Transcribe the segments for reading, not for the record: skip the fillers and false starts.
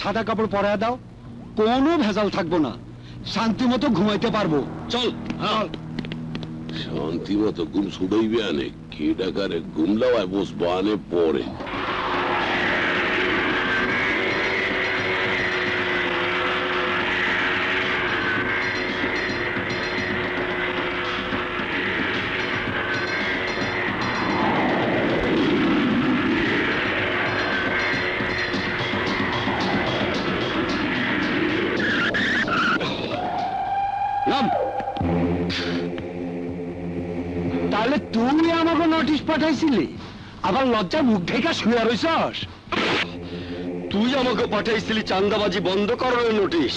সাদা কাপড় পরায় দাও, কোনো ভেজাল থাকবো না, শান্তি মতো ঘুমাইতে পারবো। চল। শান্তি মতো ঘুম ছুটাইবে আনে, কে ডাকারে ঘুম লাওয়ায় বসবো আনে পরে। তাহলে তুই আমাকে নোটিশ পাঠাইছিলি, আবার লজ্জা মুখ ঢেকা শুয়ে রইছস? তুই আমাকে পাঠাইছিলি চান্দাবাজি বন্ধ করার নোটিশ,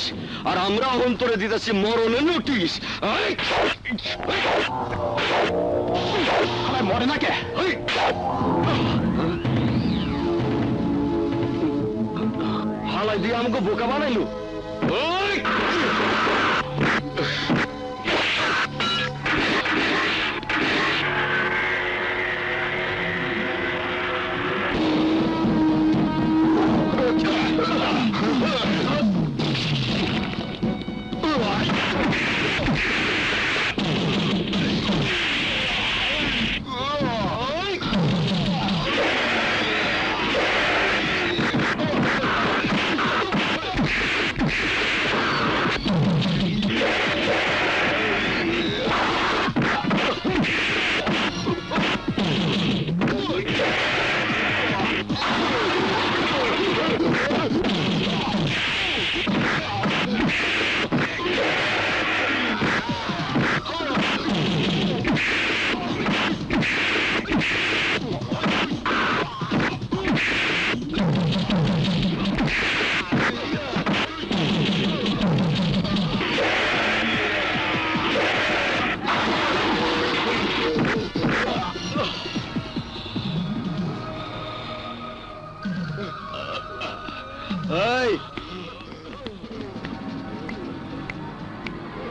আর আমরা অন্তরে দিতেছি মরণের নোটিশ। মরে না কে? হালাই দিয়ে আমাকে বোকা বানাইলো।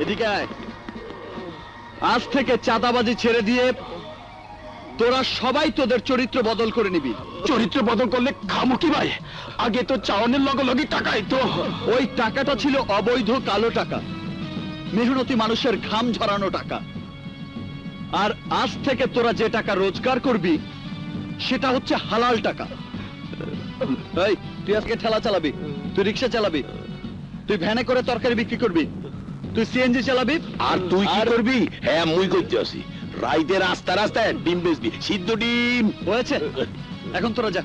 এদিকে আয়। আজ থেকে চাঁদাবাজি ছেড়ে দিয়ে তোরা সবাই তোদের চরিত্র বদল করে নিবি। চরিত্র বদল করলে খামু কি ভাই? আগে তো চাওয়ানের লগে টাকাই তো। ওই টাকাটা ছিল অবৈধ কালো টাকা, মেহনতি মানুষের ঘাম ঝরানো টাকা। আর আজ থেকে তোরা যে টাকা রোজগার করবি সেটা হচ্ছে হালাল টাকা। এই, তুই আজকে ঠেলা চালাবি, তুই রিক্সা চালাবি, তুই ভ্যানে করে তরকারি বিক্রি করবি, তুই সিএনজি চালাবি। আর তুই কি করবি? হ্যাঁ, মুই করতে আসি রাইতে রাস্তা রাস্তায় ডিম বেচবি, সিদ্ধ ডিম। হয়েছে, এখন তোরা যা।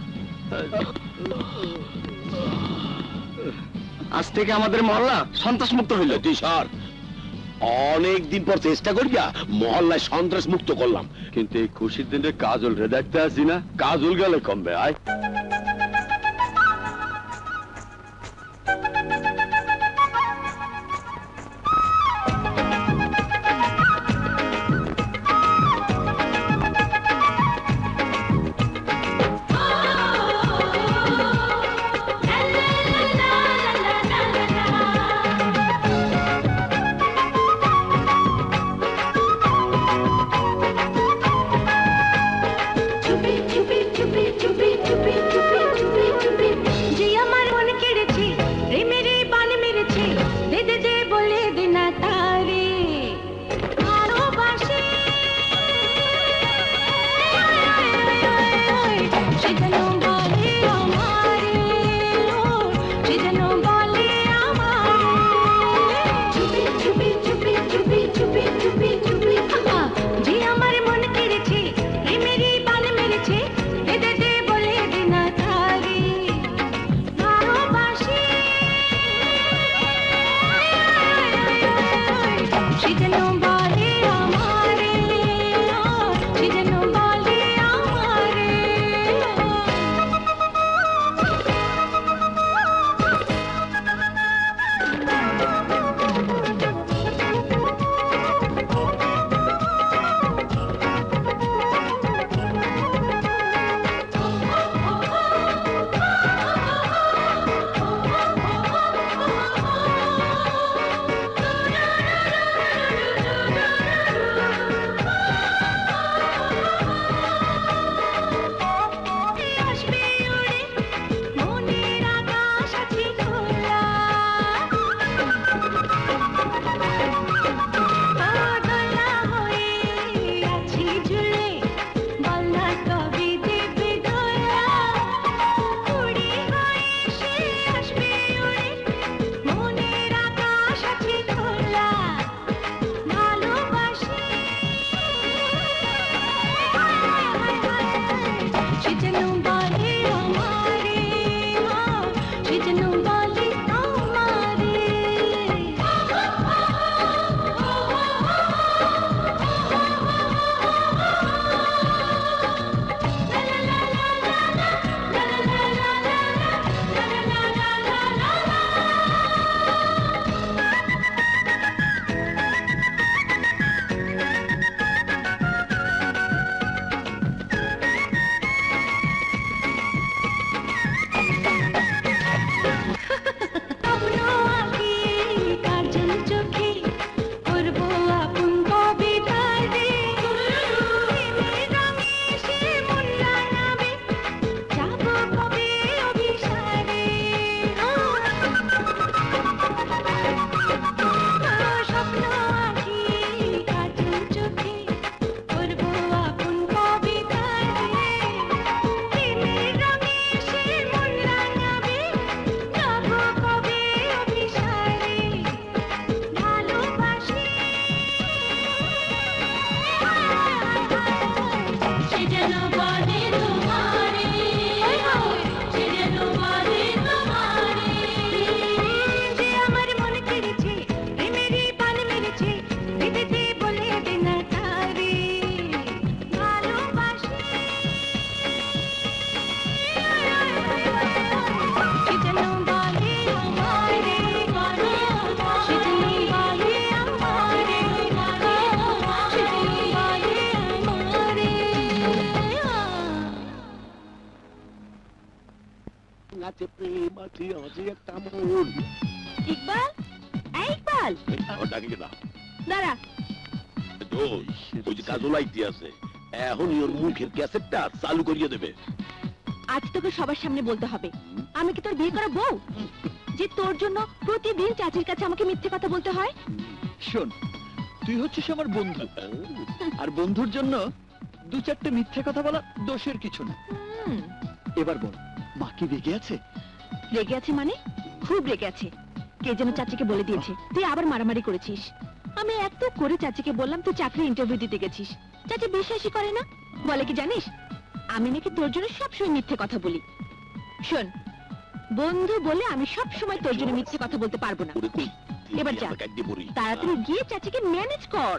আজ থেকে আমাদের মহল্লা সন্ত্রাস মুক্ত হইল। তুই সর, অনেকদিন পর চেষ্টা করিয়া মহল্লায় সন্ত্রাস মুক্ত করলাম, কিন্তু এই খুশির দিনে কাজল রে দেখতে আসি না, কাজল গেলে কমবে। আয় Chupi, chupi, chupi, chupi, chupi, chupi. যেন বলে আমারে সে যেন বলে আমারে স্বপ্ন আঁকি কাজল চোখে করব আপন কবিতারে প্রেমের রঙে সে মন রাঙাবে যাব কবে অভিসারে স্বপ্ন আঁকি কাজল চোখে করব আপন কবিতারে প্রেমের রঙে সে মন রাঙাবে যাব কবে অভিসারে ভালোবাসি সে যেন বলে তোমারে সে যেন বলে তোমারে যে আমার মনে কেড়েছে প্রেমেরই পান মেরেছে দিদিতে বলে দে না তারে ভালোবাসি সে যেন বলে আমারে সে যেন বলে আমারে সে যেন বলে আমারে আছে প্রেম আছে আছে একটা মন ইকবাল এই ইকবাল ডাকি না দাঁড়া ওই যে কাজল আইতে আছে এখন ওর মুখের ক্যাসেটটা চালু করিয়ে দেবে আজ তোকে সবার সামনে বলতে হবে আমি কি তোর বিয়ে করা বউ যে তোর জন্য প্রতিদিন চাচির কাছে আমাকে মিথ্যে কথা বলতে হয় শোন, তুই হচ্ছিস আমার বন্ধু, আর বন্ধুর জন্য দু চারটে মিথ্যে কথা বলা দোষের কিছু না। হুম, এবার বল, মা কি রেগে আছে? রেগে আছে মানে খুব রেগে আছে। কে যেন চাচিকে বলে দিয়েছে তুই আবার মারামারি করেছিস। আমি এত করে চাচিকে বললাম তুই চাকরি ইন্টারভিউ দিতে গেছিস, চাচি বিশ্বাসই করে না। বলে কি জানিস, আমি নাকি তোর জন্য সবসময় মিথ্যে কথা বলি। শোন, বন্ধু বলে আমি সব সময় তোর জন্য মিথ্যে কথা বলতে পারবো না। ওরে কই এবার যা, তাড়াতাড়ি গিয়ে চাচিকে ম্যানেজ কর।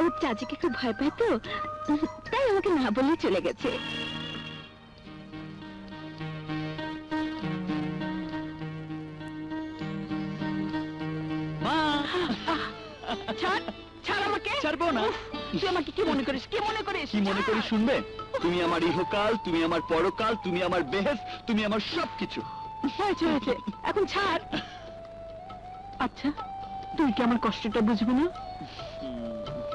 ও চাচিকে খুব ভয় পায় তো, তাই আমাকে না বলেই চলে গেছে। মা, ছাড় ছাড় আমাকে। ছাড়বো না। তুই আমাকে কি মনে করিস, কি মনে করিস? কি মনে করি শুনবে? তুমি আমার ইহকাল, তুমি আমার পরকাল, তুমি আমার বেহেস, তুমি আমার সবকিছু। হয়েছে হয়েছে, এখন ছাড়। আচ্ছা, তুই কি আমার কষ্টটা বুঝবি না?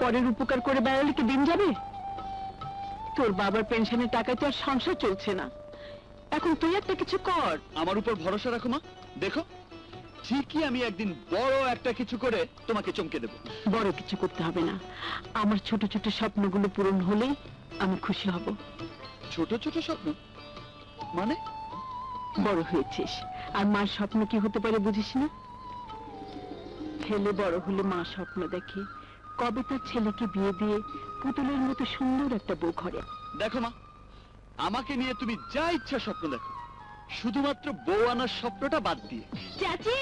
পরের উপকার করে বেড়ালে কি দিন যাবে? তোর বাবার পেনশনের টাকায় তো আর সংসার চলছে না, এখন তুই একটা কিছু কর। আমার উপর ভরসা রাখো মা, দেখো ঠিকই আমি একদিন বড় একটা কিছু করে তোমাকে চমকে দেব। বড় কিছু করতে হবে না, আমার ছোট ছোট স্বপ্নগুলো পূরণ হলেই আমি খুশি হব। ছোট ছোট স্বপ্ন মানে? বড় হয়েছিস, আর মার স্বপ্ন কি হতে পারে বুঝিস না? ছেলে বড় হলে মা স্বপ্ন দেখে কবে তার ছেলেকে বিয়ে দিয়ে পুতুলের মতো সুন্দর একটা বউ ঘরে। দেখো মা, আমাকে নিয়ে তুমি যা ইচ্ছা স্বপ্ন দেখো, শুধুমাত্র বউ আনার স্বপ্নটা বাদ দিয়ে। চাচি,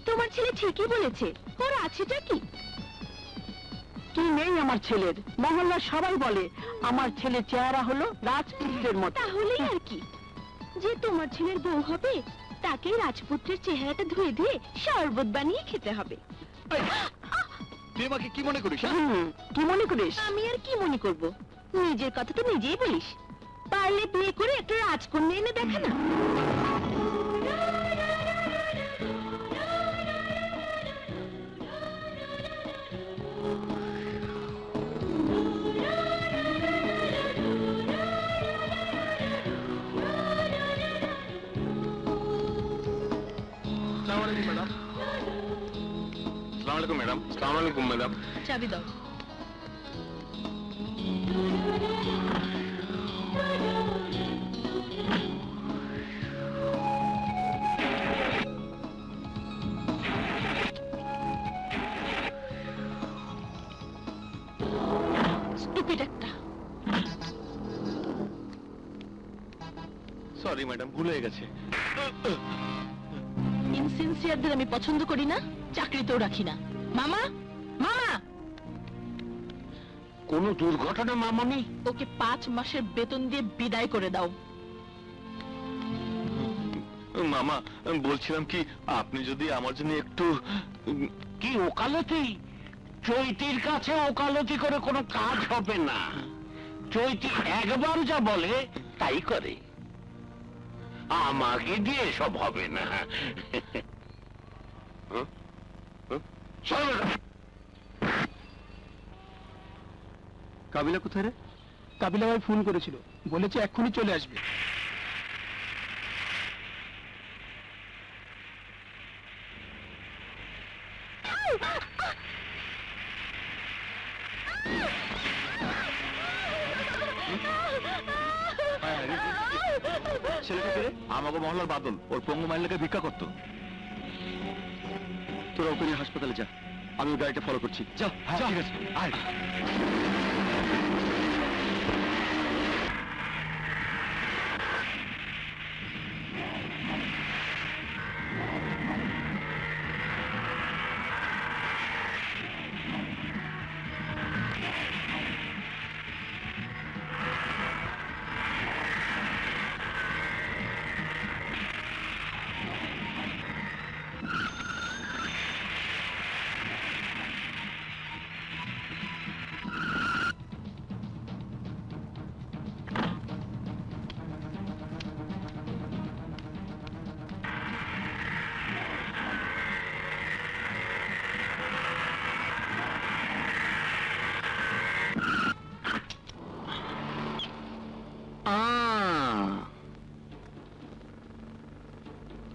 তোমার ছেলে ঠিকই বলেছে, ওর আছেটা কি? কি নেই আমার ছেলের? মহল্লার সবাই বলে আমার ছেলে চেহারা হলো রাজপুত্রের মতো। তাহলেই আর কি, যে তোমার ছেলের বউ হবে তাকে রাজপুত্রের চেহারাটা ধুয়ে ধুয়ে শরবত বানিয়ে খেতে হবে। তুই আমাকে কি মনে করিস? হ্যাঁ? কি মনে করিস? আমি আর কি মনে করব, নিজের কথা তো নিজেই বলিস। পারলে বিয়ে করে একটা রাজকন্যা এনে দেখা না। ম্যাডাম, আসসালামু আলাইকুম ম্যাডাম। চাবি দাও। স্টুপিড একটা। সরি ম্যাডাম, ভুল হয়ে গেছে। ইনসিনসিয়ারদের আমি পছন্দ করি না, চাকরিতেও রাখি না। মামা, মামা, কোনো দুর্ঘটনা মামনি? ওকে 5 মাসের বেতন দিয়ে বিদায় করে দাও। মামা, বলছিলাম কি, আপনি যদি আমার জন্য একটু কি ওকালতি? চৈতির কাছে ওকালতি করে কোনো কাজ হবে না। চৈতি একবার যা বলে তাই করে, আমাকে দিয়ে সব হবে না। চলো। কাবিলা কোথায় রে? কাবিলা ভাই ফোন করেছিল, বলেছে এক্ষুনি চলে আসবে। ছেলেটাকে রে? আমাকে মহল্লার বাদল, ওর পঙ্গু মাইলকে ভিক্ষা করতো। তোরা ওকে নিয়ে হাসপাতালে যা, আমি ওই গাড়িটা ফলো করছি। যা, যা। ঠিক আছে, আয়।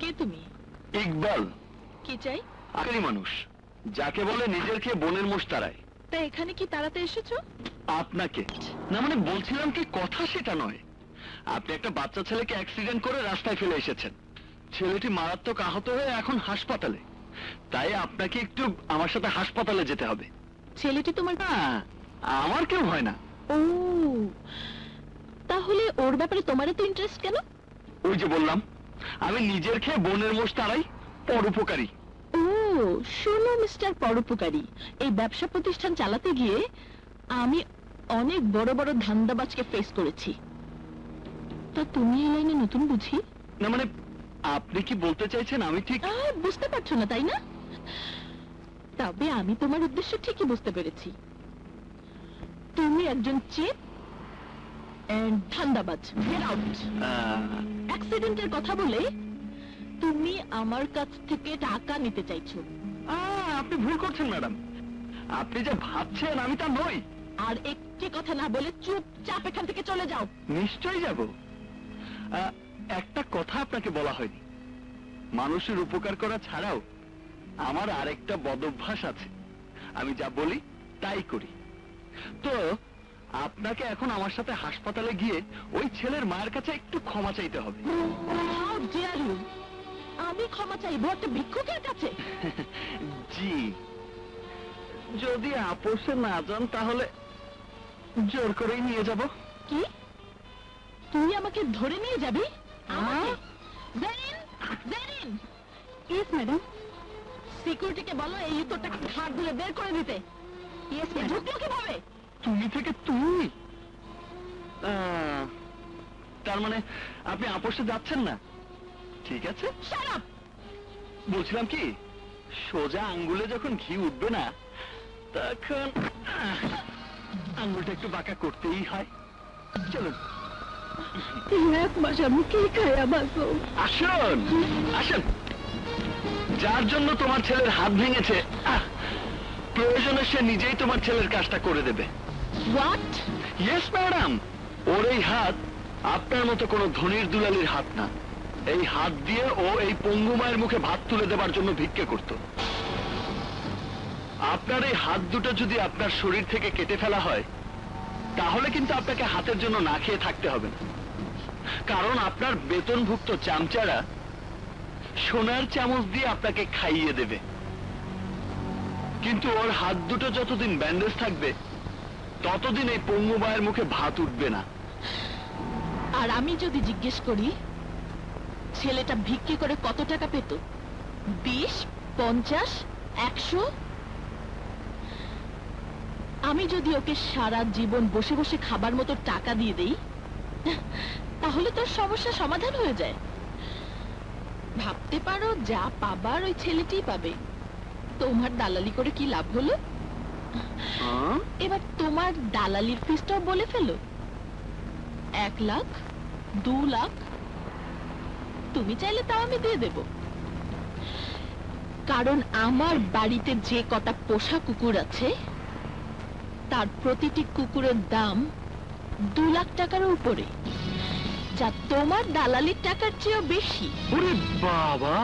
কে তুমি? ইকবাল, কি চাই? আখেরি মানুষ, যাকে বলে নিজের খেয়ে বোনের মোষ তাড়ায়। তা এখানে কি তাড়াতে এসেছো? আপনাকে না, মানে বলছিলাম কি, কথা সেটা নয়। আপনি একটা বাচ্চা ছেলেকে অ্যাক্সিডেন্ট করে রাস্তায় ফেলে এসেছেন। ছেলেটি মারাত্মক আহত হয়ে এখন হাসপাতালে। তাই আপনাকে একটু আমার সাথে হাসপাতালে যেতে হবে। ছেলেটি তোমার? হ্যাঁ, আমার কেউ হয় না। ও, তাহলে ওর ব্যাপারে তোমার এত ইন্টারেস্ট কেন? ওই যে বললাম, আমি নিজের খেয়ে বোনের মোষ তাড়াই, পরোপকারী। ও, শোনো মিস্টার পরোপকারী, এই ব্যবসা প্রতিষ্ঠান চালাতে গিয়ে আমি অনেক বড় বড় ধান্দাবাজকে ফেস করেছি। তা তুমি এই লাইনে নতুন বুঝি? না মানে, আপনি কি বলতে চাইছেন আমি ঠিক? বুঝতে পারছো না তাই না? তবে আমি তোমার উদ্দেশ্য ঠিকই বুঝতে পেরেছি। তুমি একজন চিপ এন্ড ধান্দাবাজ। Get out. অ্যাক্সিডেন্টের কথা বলে তুমি আমার কাছ থেকে টাকা নিতে চাইছো। আপনি ভুল করছেন ম্যাডাম, আপনি যা ভাবছেন আমি তা নই। আর একটি কথা না বলে চুপচাপ এখান থেকে চলে যাও। নিশ্চয়ই যাব। একটা কথা আপনাকে বলা হয়নি, মানুষের উপকার করা ছাড়াও আমার আরেকটা বদভ্যাস আছে। আমি যা বলি তাই করি। তো আপনাকে এখন আমার সাথে হাসপাতালে গিয়ে ওই ছেলের মায়ের কাছে একটু ক্ষমা চাইতে হবে। How dare you? আমি ক্ষমা চাইবো একটা ভিক্ষুকের কাছে? জি, যদি আপোষে না যান তাহলে জোর করেই নিয়ে যাব। কি? তুই আমাকে ধরে নিয়ে যাবি? আমাকে? জেরিন, জেরিন। Yes madam. সিকিউরিটিকে বলো এই ইতরটাকে ঘাট ধরে বের করে দিতে। Yes madam. ঢুকলো কিভাবে? তুমি থেকে তুই? তার মানে আপনি আপোষে যাচ্ছেন না? ঠিক আছে, Shut up! বলছিলাম কি, সোজা আঙ্গুলে যখন ঘি উঠবে না তখন আঙ্গুলটা একটু বাঁকা করতেই হয়। চলুন। 1 মাস আমি কি খাইয়া বাঁচবো? আসুন, আসুন। যার জন্য তোমার ছেলের হাত ভেঙেছে, প্রয়োজনে সে নিজেই তোমার ছেলের কাজটা করে দেবে। What? ইয়েস ম্যাডাম, ওর এই হাত আপনার মতো কোনো ধনির দুলালির হাত না। এই হাত দিয়ে ও এই পঙ্গু মায়ের মুখে ভাত তুলে দেবার জন্য ভিক্ষে করত। আপনার এই হাত দুটো যদি আপনার শরীর থেকে কেটে ফেলা হয় তাহলে কিন্তু আপনাকে হাতের জন্য না খেয়ে থাকতে হবে না। কারণ আপনার বেতনভুক্ত চামচারা সোনার চামচ দিয়ে আপনাকে খাইয়ে দেবে। কিন্তু ওর হাত দুটো যতদিন ব্যান্ডেজ থাকবে ততদিন এই পঙ্গু মায়ের মুখে ভাত উঠবে না। আর আমি যদি জিজ্ঞেস করি ছেলেটা ভিক্ষে করে কত টাকা পেত, 20, 50, 100? আমি যদি ওকে সারা জীবন বসে বসে খাবার মতো টাকা দিয়ে দেই, তাহলে তোর সমস্যা সমাধান হয়ে যায়। ভাবতে পারো যা পাবার ওই ছেলেটিই পাবে। তোমার দালালি করে কি লাভ হলো? এবার তোমার দালালির ফিসটাও বলে ফেলো। 1 লাখ, 2 লাখ, তুমি চাইলে তাও আমি দিয়ে দেব। কারণ আমার বাড়িতে যে কটা পোষা কুকুর আছে তার প্রতিটি কুকুরের দাম 2 লাখ টাকার উপরে, যা তোমার দালালির টাকার চেয়েও বেশি। ওরে বাবা,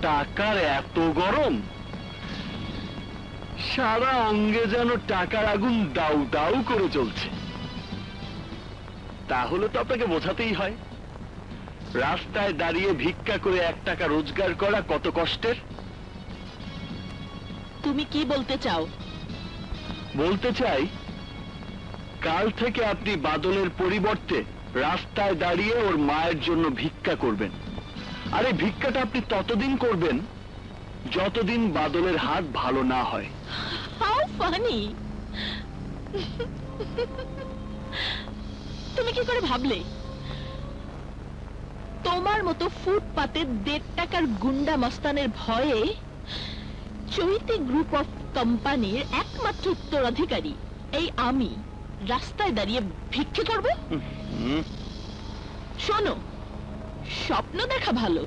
টাকার এত গরম! সারা অঙ্গে যেন টাকার আগুন দাউ দাউ করে চলছে। তাহলে তো আপনাকে বোঝাতেই হয়, রাস্তায় দাঁড়িয়ে ভিক্ষা করে 1 টাকা রোজগার করা কত কষ্টের। তুমি কি বলতে চাও? বলতে চাই, কাল থেকে আপনি বাদলের পরিবর্তে রাস্তায় দাঁড়িয়ে ওর মায়ের জন্য ভিক্ষা করবেন। আর এই ভিক্ষাটা আপনি ততদিন করবেন যতদিন বাদলের হাত ভালো না হয়। How funny! তুমি কি করে ভাবলে? তোমার মতো ফুটপাতে 1.5 টাকার গুন্ডা মস্তানের ভয়ে চৈতি গ্রুপ অফ কোম্পানির একমাত্র উত্তরাধিকারী এই আমি রাস্তায় দাঁড়িয়ে ভিক্ষে করব? শোনো, স্বপ্ন দেখা ভালো,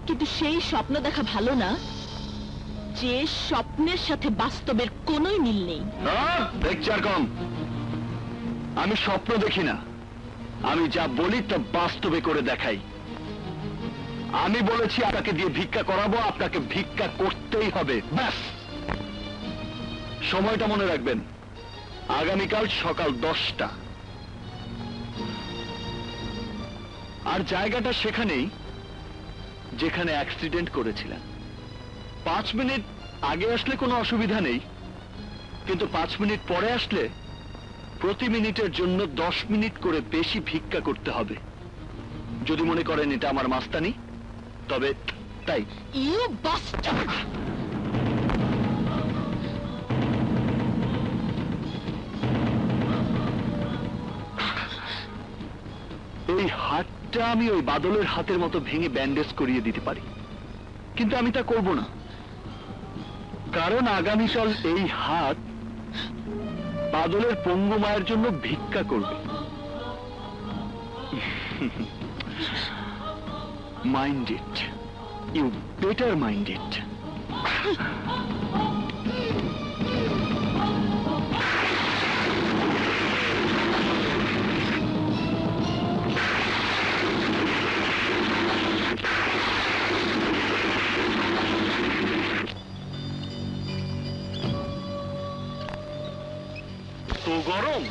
কিন্তু সেই স্বপ্ন দেখা ভালো না যে স্বপ্নের সাথে বাস্তবের কোনোই মিল নেই। লেকচার কম। আমি স্বপ্ন দেখি না, আমি যা বলি তা বাস্তবে করে দেখাই। আমি বলেছি আপনাকে দিয়ে ভিক্ষা করাবো, আপনাকে ভিক্ষা করতেই হবে, ব্যাস। সময়টা মনে রাখবেন, আগামীকাল সকাল 10টা। আর জায়গাটা সেখানেই যেখানে অ্যাক্সিডেন্ট করেছিলেন। 5 মিনিট আগে আসলে কোনো অসুবিধা নেই, কিন্তু 5 মিনিট পরে আসলে প্রতি মিনিটের জন্য 10 মিনিট করে বেশি ভিক্ষা করতে হবে। যদি মনে করেন এটা আমার মাস্তানি, তবে তাই। You bastard! এই হাতটা আমি ওই বাদলের হাতের মতো ভেঙে ব্যান্ডেজ করিয়ে দিতে পারি, কিন্তু আমি তা করব না। কারণ আগামীকাল এই হাত বাদলের পঙ্গু মায়ের জন্য ভিক্ষা করবে। Mind it, you better mind it. তো গরম,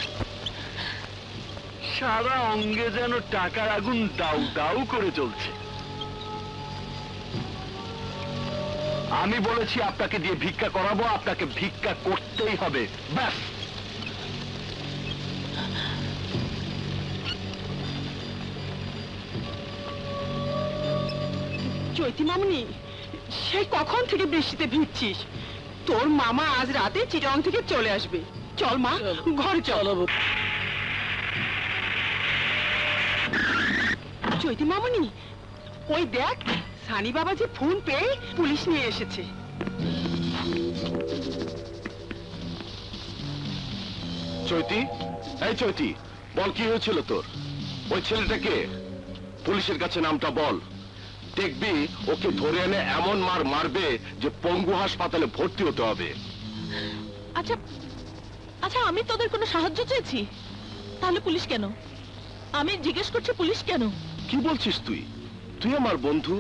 সারা অঙ্গে যেন টাকার আগুন দাউ দাউ করে চলছে। আমি বলেছি আপনাকে দিয়ে ভিক্ষা করাবো, আপনাকে ভিক্ষা করতেই হবে, ব্যাস। চৈতি মামনি, সেই কখন থেকে বৃষ্টিতে ভিজছিস? তোর মামা আজ রাতে চিটাং থেকে চলে আসবে। চল মা, ঘরে চল। চৈতি মামনি, ওই দেখ, সানি বাবা যে ফোন পেয়ে পুলিশ নিয়ে এসেছে। চৈতি, এই চৈতি, বল কি হয়েছিল তোর? ওই ছেলেটাকে পুলিশের কাছে নামটা বল। দেখবি ওকে ধরে এনে এমন মার মারবে যে পঙ্গু হাসপাতালে ভর্তি হতে হবে। আচ্ছা আচ্ছা, আমি তোদের কোনো সাহায্য চেয়েছি? তাহলে পুলিশ কেন? আমি জিজ্ঞেস করছি, পুলিশ কেন? কি বলছিস তুই? তুই আমার বন্ধু,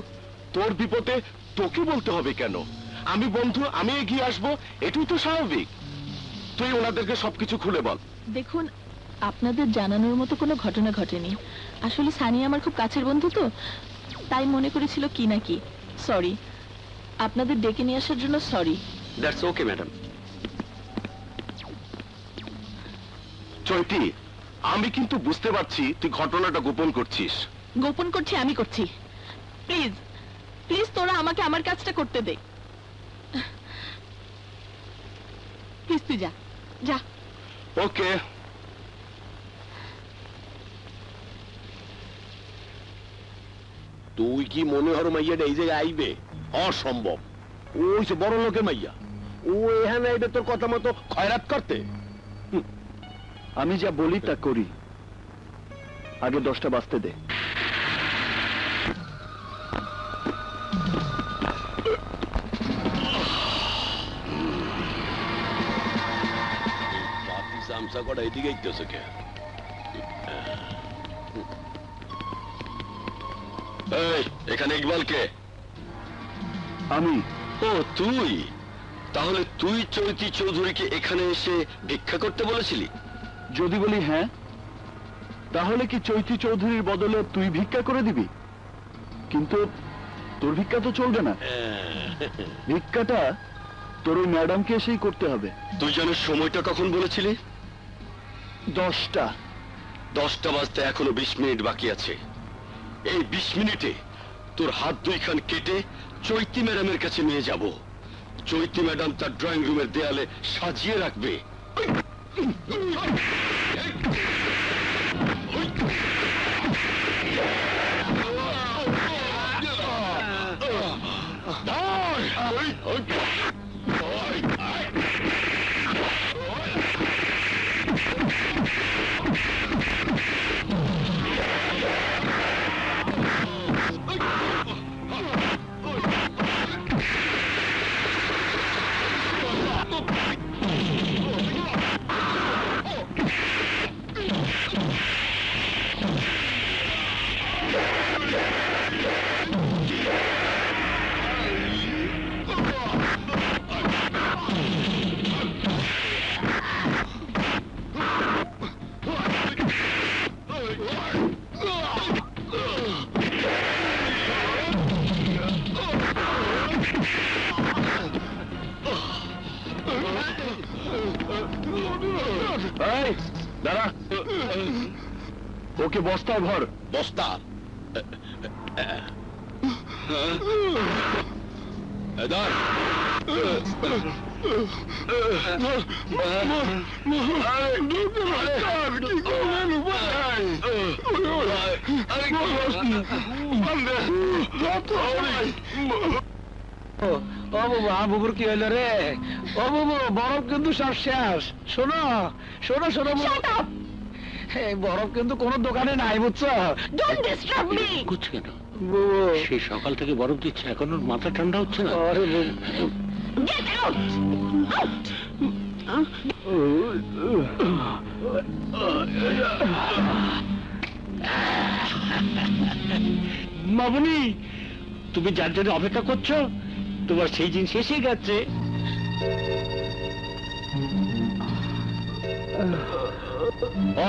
তোর বিপদে তোকে বলতে হবে কেন? আমি বন্ধু, আমি এগিয়ে আসবো, এটাই তো স্বাভাবিক। তুই ওনাদেরকে সবকিছু খুলে বল। দেখুন, আপনাদের জানানোর মতো কোনো ঘটনা ঘটেনি। আসলে সানি আমার খুব কাছের বন্ধু, তো তাই মনে করেছিল কি না কি। সরি, আপনাদের ডেকে নিয়ে আসার জন্য sorry. That's okay madam. Chaiti, আমি কিন্তু বুঝতে পারছি তুই ঘটনাটা গোপন করছিস। গোপন করছি আমি করছি। প্লিজ প্লিজ তোরা আমাকে আমার কাজটা করতে দে। প্লিজ তুই যা যা। ওকে। তুই কি মনে হর মাইয়াটা এই জায়গায় আইবে? অসম্ভব। ওই যে বড় লোকের মাইয়া, ও এখানে আইবে তোর কথা মতো খয়রাত করতে? আমি যা বলি তা করি, আগে 10টা বাজতে দে। চামচা কটা এদিকে আইতেছে কে? এখানে ইকবাল কে? আমি। ও তুই? তাহলে তুই চৈতি চৌধুরীকে এখানে এসে ভিক্ষা করতে বলেছিলি? যদি বলি হ্যাঁ, তাহলে কি চৈতি চৌধুরীর বদলে তুই ভিক্ষা করে দিবি? কিন্তু তোর ভিক্ষা তো চলবে না, ভিক্ষাটা তোর ওই ম্যাডামকে এসেই করতে হবে। তুই যেন সময়টা কখন বলেছিলি? 10টা। 10টা বাজতে এখনো 20 মিনিট বাকি আছে। এই 20 মিনিটে তোর হাত দুইখান কেটে চৈতি ম্যাডামের কাছে নিয়ে যাব। চৈতি ম্যাডাম তার ড্রয়িং রুমের দেয়ালে সাজিয়ে রাখবে। এই দাঁড়া, ওকে বস্তায় ভর। বস্তা? ধর। ও বাবু, বাবুর কি হইলো রে? ও বাবু, বরফ কিন্তু সব শেষ। শোনো শোনো শোনো, এই বরফ কিন্তু কোনো দোকানে নাই, বুঝছো? Don't disturb me. বুঝছো কেন? সেই সকাল থেকে বরফ দিচ্ছে, এখন ওর মাথা ঠান্ডা হচ্ছে না। Get out out. মামুনি, তুমি যার জন্য অপেক্ষা করছো, তোমার সেই দিন শেষে গেছে।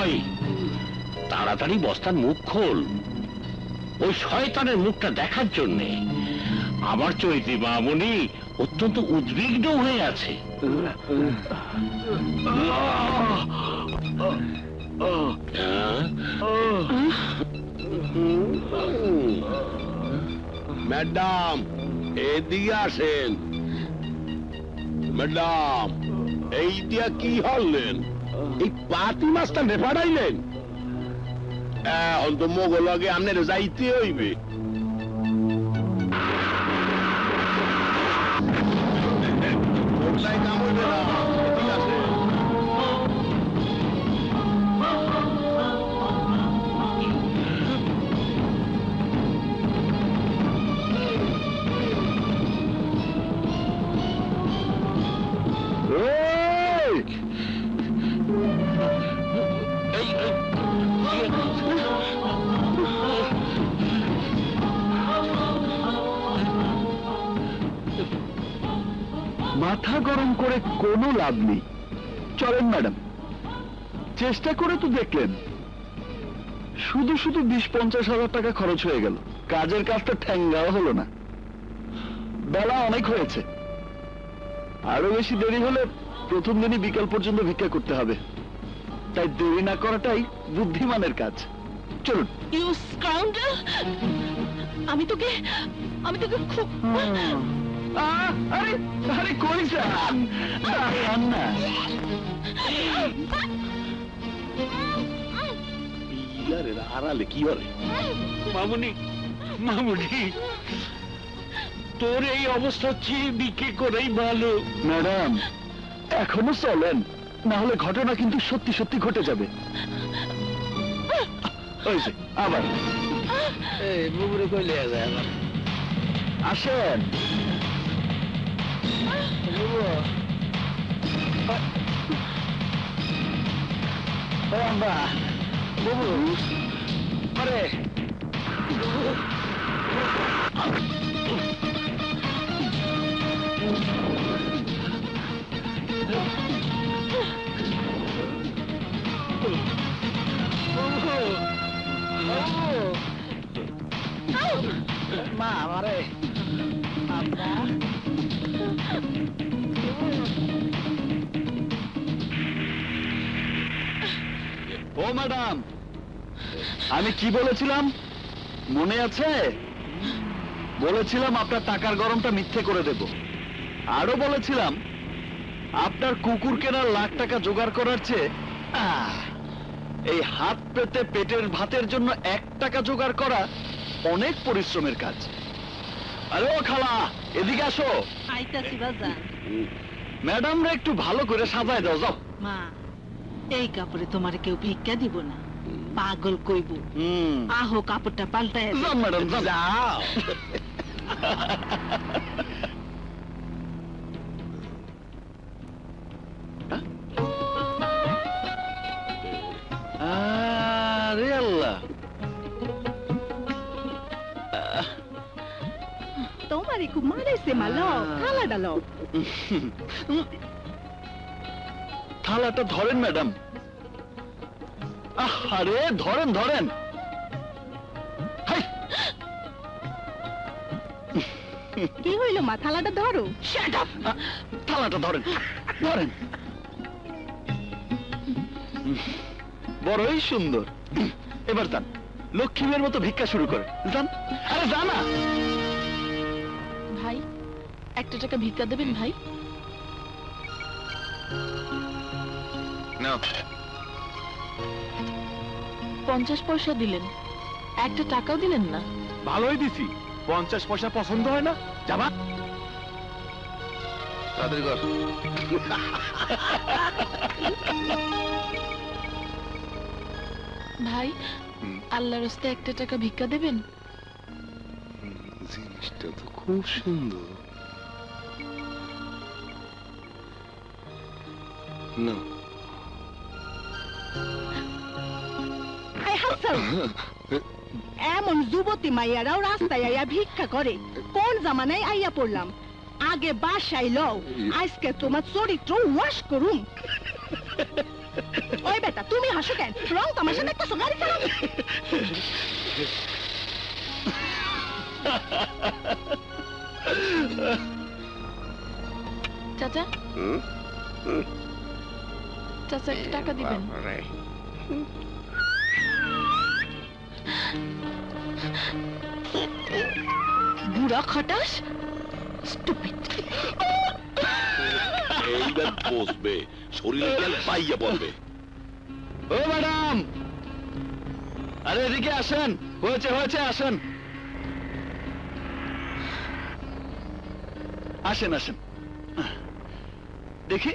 ওই তাড়াতাড়ি বস্তার মুখ খোল, ওই শয়তানের মুখটা দেখার জন্যে। আমার চৈতি মামুনি অত্যন্ত উদ্বিগ্ন হয়ে আছে। ম্যাডাম এদিকে আসেন। ম্যাডাম এই দিয়া কি হলেন? এই পাতি মাছটা নেপাড়াইলেন? এখন তো মোগল আগে আপনার যাইতে হইবে। কাম হইবে না, এদিকে আসেন। মাথা গরম করে কোনো লাভ নেই। চলেন ম্যাডাম, চেষ্টা করে তো দেখলেন, শুধু শুধু 20-50 হাজার টাকা খরচ হয়ে গেল, কাজের কাজটা ঠ্যাঙ্গাও হলো না। বেলা অনেক হয়েছে, আরো বেশি দেরি হলে প্রথম দিনই বিকাল পর্যন্ত ভিক্ষা করতে হবে। তাই দেরি না করাটাই বুদ্ধিমানের কাজ। চলুন। ইউ স্কাউন্ডার, আমি তোকে খুব আরে আরে কই যান? যান না। ইলারে আড়ালে কি করে? মামুনি, মামুনি, তোর এই অবস্থা চেয়ে বিকে করেই ভালো। ম্যাডাম এখনো চলেন, না হলে ঘটনা কিন্তু সত্যি সত্যি ঘটে যাবে। ওই যে, আবার এই বুবুরে কইলে যায় আবার। আসেন। বুবু, ও আম্মা, বুবু, আরে বুবু, মা আমারে আম্মা, ও ম্যাডাম, আমি কি বলেছিলাম মনে আছে? বলেছিলাম আপনার টাকার গরমটা মিথ্যে করে দেব। আরো বলেছিলাম আপনার কুকুর কেনার লাখ টাকা জোগাড় করার চেয়ে এই হাত পেতে পেটের ভাতের জন্য 1 টাকা জোগাড় করা অনেক পরিশ্রমের কাজ। আরে ও খালা, এদিকে আসো। আইতাছি বাজান। ম্যাডামরা একটু ভালো করে সাজায় দাও, যাও। মা, এই কাপড়ে তোমারে কেউ ভিক্ষা দিব না, পাগল কইব। আহো কাপড়টা পাল্টায় যাও ম্যাডাম, যাও। আরে আল্লাহ, তোমারে খুব মারাইছে মালো, থালা ডালো। থালাটা ধরেন ম্যাডাম। আরে ধরেন ধরেন। হাই! কি হইল মা, থালাটা ধরো। থালাটা ধরেন ধরেন। বড়ই সুন্দর। এবার যান, লক্ষ্মীমের মতো ভিক্ষা শুরু করে যান। আরে জানা ভাই, 1 টাকা ভিক্ষা দেবেন ভাই? নাও। 50 পয়সা দিলেন, 1 টাকাও দিলেন না। ভালোই দিছি, 50 পয়সা পছন্দ হয় না? যাবা তাড়াতাড়ি কর। ভাই, আল্লাহর রাস্তায় 1 টাকা ভিক্ষা দেবেন? জিনিসটা তো খুব সুন্দর। না, এমন যুবতী মাইয়ারাও রাস্তায় আইয়া ভিক্ষা করে, কোন জামানায় আইয়া পড়লাম? আগে বাসায় লও, আজকে তোমার চরিত্র ওয়াশ করুম। ওই বেটা, তুমি হাসো কেন? রং তামাশা দেখতেছো, গাড়ি চালাও। চাচা, চাচা 1 টাকা দিবেন? বুড়া খটাস, স্টুপিড। এইবার বসবে, শরীরে গেল পাইয়া পড়বে। ও ম্যাডাম, আরে এদিকে আসেন। হয়েছে হয়েছে, আসেন আসেন আসেন। দেখি,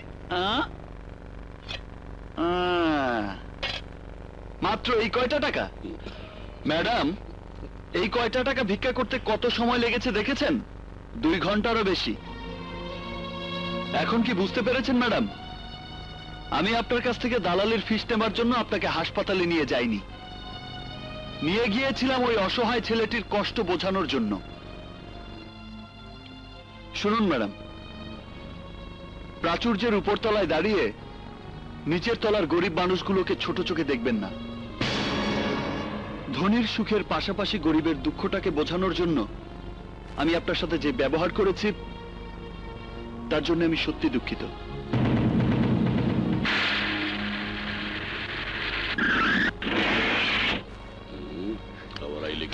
মাত্র এই কয়টা টাকা? ম্যাডাম, এই কয়টা টাকা ভিক্ষা করতে কত সময় লেগেছে দেখেছেন? 2 ঘন্টারও বেশি। এখন কি বুঝতে পেরেছেন ম্যাডাম? আমি আপনার কাছ থেকে দালালির ফিস নেবার জন্য আপনাকে হাসপাতালে নিয়ে যাইনি, নিয়ে গিয়েছিলাম ওই অসহায় ছেলেটির কষ্ট বোঝানোর জন্য। শুনুন ম্যাডাম, প্রাচুর্যের উপরতলায় দাঁড়িয়ে নিচের তলার গরিব মানুষগুলোকে ছোট চোখে দেখবেন না। ধনীর সুখের পাশাপাশি গরিবের দুঃখটাকে বোঝানোর জন্য আমি আপনার সাথে যে ব্যবহার করেছি, তার জন্য আমি সত্যি দুঃখিত।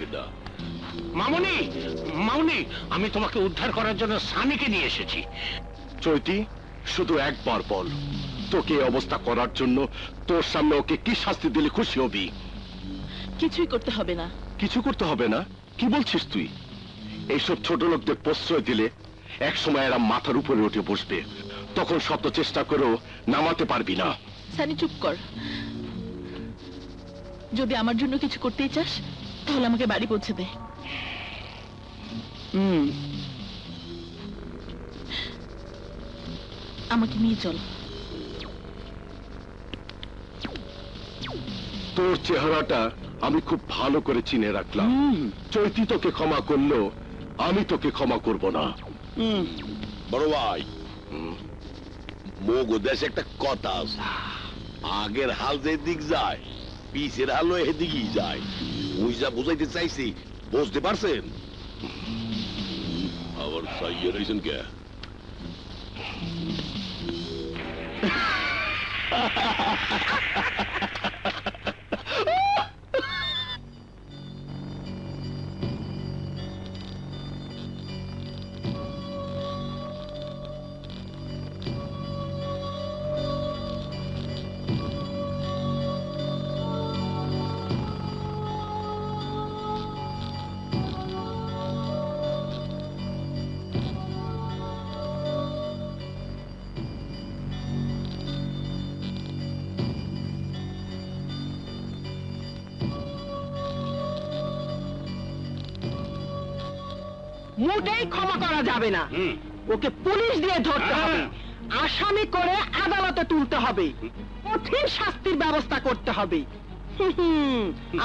হবে না। মামুনি, মামুনি, আমি তোমাকে উদ্ধার করার জন্য স্বামীকে নিয়ে এসেছি। চৈতি, শুধু একবার বল, তোকে এই অবস্থা করার জন্য তোর সামনে ওকে কি শাস্তি দিলে খুশি হবি? কিছুই করতে হবে না। কিছু করতে হবে না? কি বলছিস তুই? এইসব ছোট লোকদের প্রশ্রয় দিলে এক সময় এরা মাথার উপরে উঠে বসবে, তখন শত চেষ্টা করেও নামাতে পারবি না। সানি চুপ কর। যদি আমার জন্য কিছু করতেই চাস তাহলে আমাকে বাড়ি পৌঁছে দে। আমাকে নিয়ে চল। তোর চেহারাটা আমি খুব ভালো করে চিনে রাখলাম। চৈতি তোকে ক্ষমা করলো, আমি তোকে ক্ষমা করব না। বড় ভাই, মোগো দেশে একটা কথা আছে, আগের হাল যেদিক যায় পিছের হালও এদিকেই যায়। ওই যা বুঝাইতে চাইছি, বুঝতে পারছেন? আবার চাইয়ে রয়েছেন কে? মোটেই ক্ষমা করা যাবে না। ওকে পুলিশ দিয়ে ধরতে হবে, আসামি করে আদালতে তুলতে হবে, কঠিন শাস্তির ব্যবস্থা করতে হবে।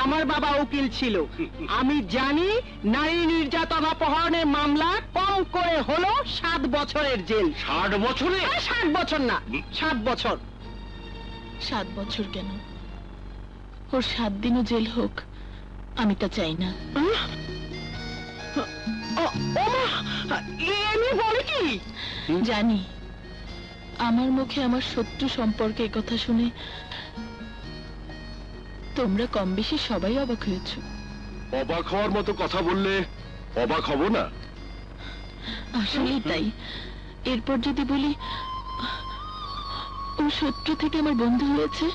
আমার বাবা উকিল ছিল, আমি জানি নারী নির্যাতন অপহরণের মামলা কম করে হলো 7 বছরের জেল। 60 বছরে? 7 বছর না, 7 বছর। 7 বছর কেন, ওর 7 দিনও জেল হোক, আমি তা চাই না। এমনি বলে কি? জানি আমার মুখে আমার শত্রু সম্পর্কে এই কথা শুনে তোমরা কম বেশি সবাই অবাক হয়েছো। অবাক হওয়ার মতো কথা বললে অবাক হব না? আসলেই তাই। এরপর যদি বলি ও শত্রু থেকে আমার বন্ধু হয়েছে,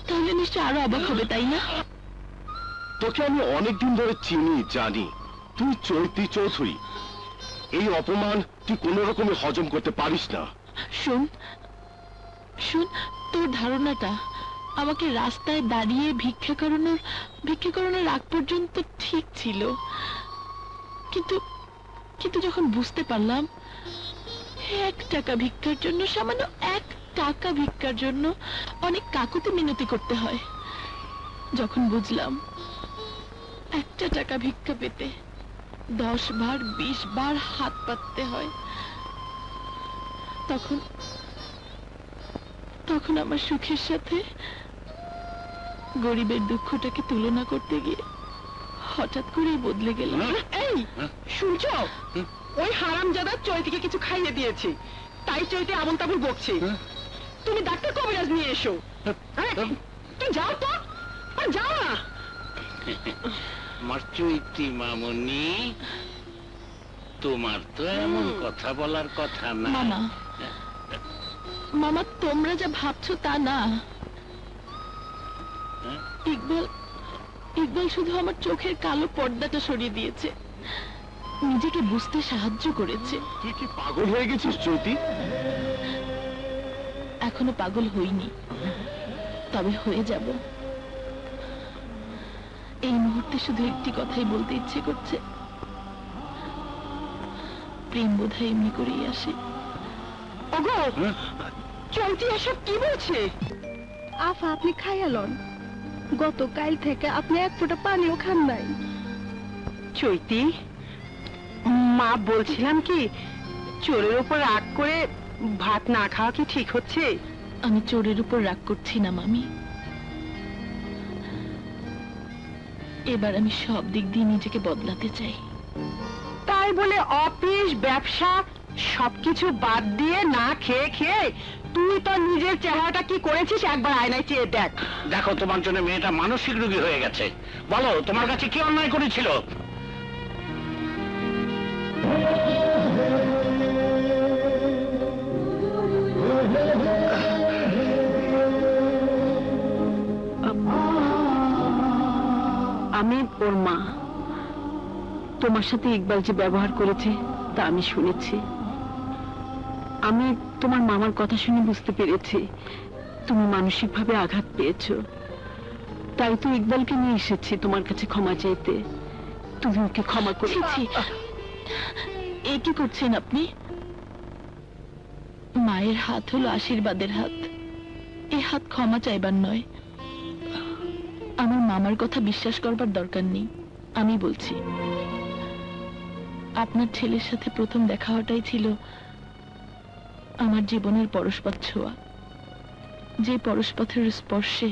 তাহলে নিশ্চয় আরো অবাক হবে, তাই না? তোকে আমি অনেকদিন ধরে চিনি, জানি তুই চৈতি চৌধুরী। এই অপমান তুই কোন রকমে হজম করতে পারিস না। শোন শোন, তোর ধারণাটা আমাকে রাস্তায় দাঁড়িয়ে ভিক্ষা করানোর আগ পর্যন্ত ঠিক ছিল, কিন্তু কিন্তু যখন বুঝতে পারলাম 1 টাকা ভিক্ষার জন্য, সামান্য 1 টাকা ভিক্ষার জন্য অনেক কাকুতি মিনতি করতে হয়, যখন বুঝলাম 1 টাকা ভিক্ষা পেতে 10 বার 20 বার হাত পাততে হয়, তখন আমার সুখের সাথে গরিবের দুঃখটাকে তুলনা করতে গিয়ে হঠাৎ করেই বদলে গেলাম। এই শুনছো, ওই হারামজাদা চৈতিকে কিছু খাইয়ে দিয়েছে, তাই চৈতি আমন তাবুল বকছে। তুমি ডাক্তার কবিরাজ নিয়ে এসো। তুই যাও তো, আর যাও না। আমার চৈতি মামুনি, তোমার তো এমন কথা বলার কথা না। মামা মামা, তোমরা যা ভাবছো তা না। ইকবাল শুধু আমার চোখের কালো পর্দাটা সরিয়ে দিয়েছে, নিজেকে বুঝতে সাহায্য করেছে। তুই কি পাগল হয়ে গেছিস চৈতি? এখনো পাগল হইনি, তবে হয়ে যাব। এই মুহূর্তে শুধু একটি কথাই বলতে ইচ্ছে করছে, প্রেম বোধহয় এমনি করেই আসে। ওগো, চৈতি এসব কি বলছে? আফা, আপনি খাইয়া লন। গতকাল থেকে আপনি 1 ফোঁটা পানিও খান নাই। চৈতি, মা বলছিলাম কি, চোরের উপর রাগ করে ভাত না খাওয়া কি ঠিক হচ্ছে? আমি চোরের উপর রাগ করছি না মামি, এবার আমি সব দিক দিয়ে নিজেকে বদলাতে চাই। তাই বলে অফিস ব্যবসা সবকিছু বাদ দিয়ে না খেয়ে খেয়ে তুই তো নিজের চেহারাটা কি করেছিস একবার আয়নায় চেয়ে দেখ। দেখো, তোমার জন্য মেয়েটা মানসিক রোগী হয়ে গেছে। বলো, তোমার কাছে কি অন্যায় করেছিল? আমি ওর মা। তোমার সাথে ইকবাল যে ব্যবহার করেছে তা আমি শুনেছি। আমি তোমার মামার কথা শুনে বুঝতে পেরেছি তুমি মানসিকভাবে আঘাত পেয়েছো। তাই তো ইকবালকে নিয়ে এসেছি তোমার কাছে ক্ষমা চাইতে। তুমি ওকে ক্ষমা করে এ কি করছেন আপনি? মায়ের হাত হলো আশীর্বাদের হাত, এ হাত ক্ষমা চাইবার নয়। আমার মামার কথা বিশ্বাস করবার দরকার নেই। আমি বলছি, আপনার ছেলের সাথে প্রথম দেখা হওয়াটাই ছিল আমার জীবনের পরশপথ ছোঁয়া। যে পরশপথের স্পর্শে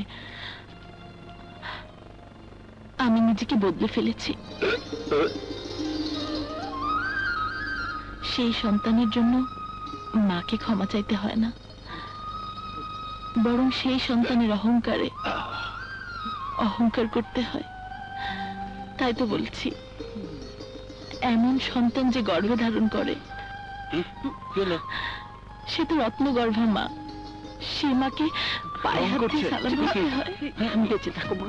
আমি নিজেকে বদলে ফেলেছি। সেই সন্তানের জন্য মাকে ক্ষমা চাইতে হয় না, বরং সেই সন্তানের অহংকারে অহংকার করতে হয়। তাই তো বলছি, এমন সন্তান যে গর্ভে ধারণ করে সে তো রত্নগর্ভা মা। সে মাকে পায়ে হাত দিয়ে সালাম করতে হয়। বেঁচে থাকো মা।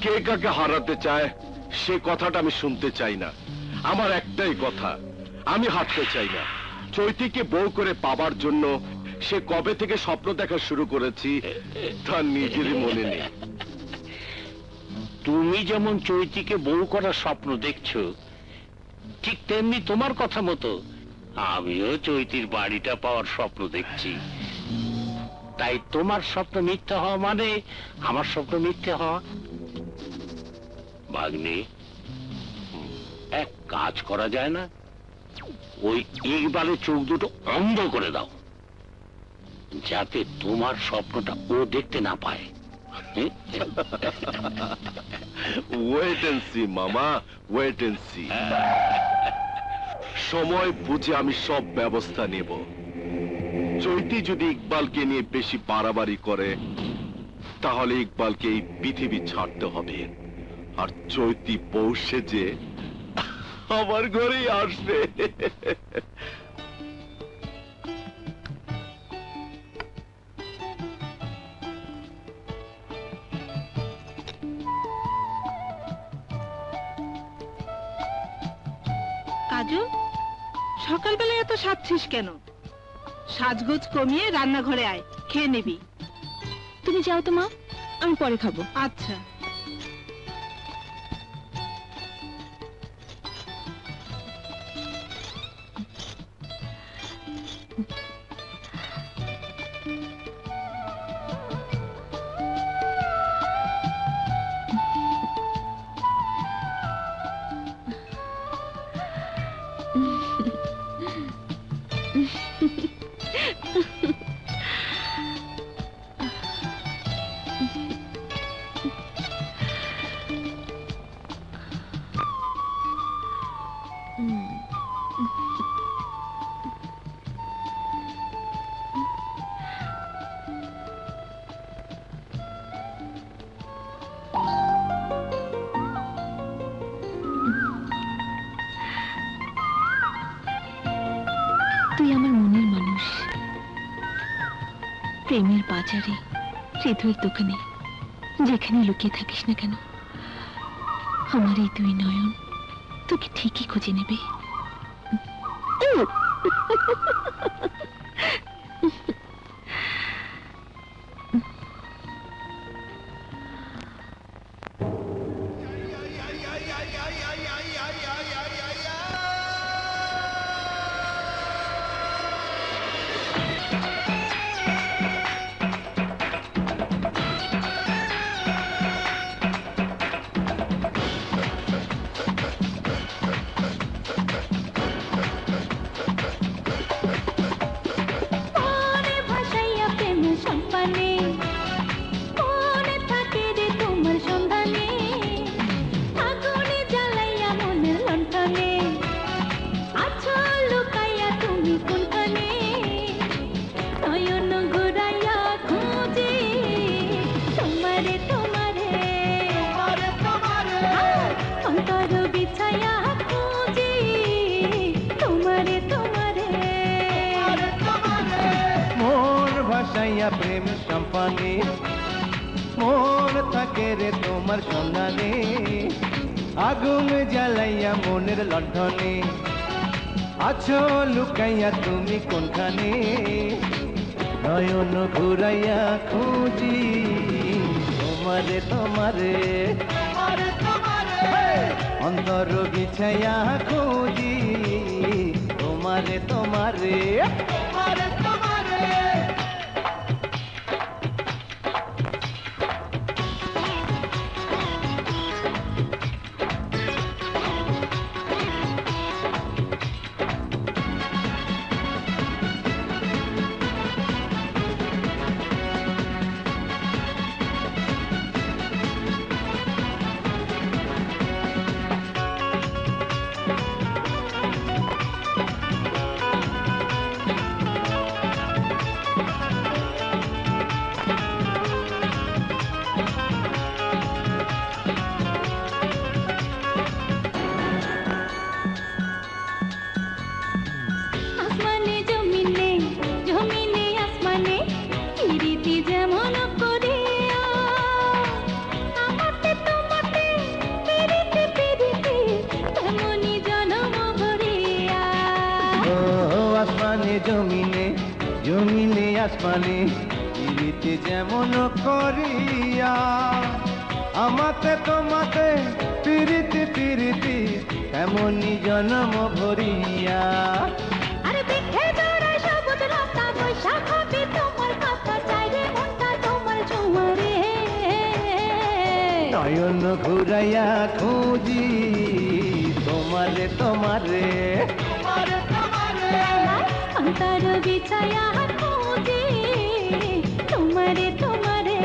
কে কাকে হারাতে চায় সে কথাটা আমি শুনতে চাই না। আমার একটাই কথা, আমি হারতে চাই না। চৈতিকে বউ করে পাবার জন্য সে কবে থেকে স্বপ্ন দেখা শুরু করেছি তার নিজেরই মনে নেই। তুমি যেমন চৈতিকে বউ করার স্বপ্ন দেখছো, ঠিক তেমনি তোমার কথা মতো আমিও চৈতির বাড়িটা পাওয়ার স্বপ্ন দেখছি। তাই তোমার স্বপ্ন মিথ্যা হওয়া মানে আমার স্বপ্ন মিথ্যা হওয়া। ভাগ্নে, এক কাজ করা যায় না? ওই ইকবালের চোখ দুটো অন্ধ করে দাও, যাতে তোমার স্বপ্নটা ও দেখতে না পায়। ওয়েট এন্ড সি মামা, ওয়েট এন্ড সি। সময় বুঝে আমি সব ব্যবস্থা নেব। চৈতি যদি ইকবালকে নিয়ে বেশি বাড়াবাড়ি করে তাহলে ইকবালকে এই পৃথিবী ছাড়তে হবে, আর চৈতি পৌঁছে যে আমার ঘরেই আসবে। কাজল, সকালবেলায় এত সাজছিস কেন? সাজগোজ কমিয়ে রান্নাঘরে আয়, খেয়ে নিবি। তুমি যাও তো মা, আমি পরে খাবো। আচ্ছা। তুই আমার মনের মানুষ। প্রেমের বাজারে, হৃদয়ের দোকানে, যেখানে লুকিয়ে থাকিস না কেন, আমার এই দুই নয়ন তোকে ঠিকই খুঁজে নেবে। প্রেম সম্পানে মন থাকে রে তোমার সন্ধানে আগুন জ্বালাইয়া মনের লণ্ঠনে আছো লুকাইয়া তুমি কোনখানে নয়ন ঘুরাইয়া খুঁজি তোমারে তোমারে অন্তর বিছাইয়া খুঁজি তোমারে তোমারে আসমানে জমিনে জমিনে আসমানে পিরিতি যেমন করিয়া আমাতে তোমাতে পিরিতি পিরিতি তেমনি জনম ভরিয়া ও আসমানে জমিনে জমিনে আসমানে পিরিতি যেমন করিয়া আমাতে তোমাতে পিরিতি পিরিতি তেমনি জন্ম ভরিয়া আরে দেখে জোড়া সবুজ রাস্তা বৈশাখ হবে তোমার কথা চাইরে মনটা তোমার ঝুমারে নয়ন ঘুরাইয়া খুঁজি তোমারে তোমারে অন্তর বিছায়া খুঁজি তোমারে তোমারে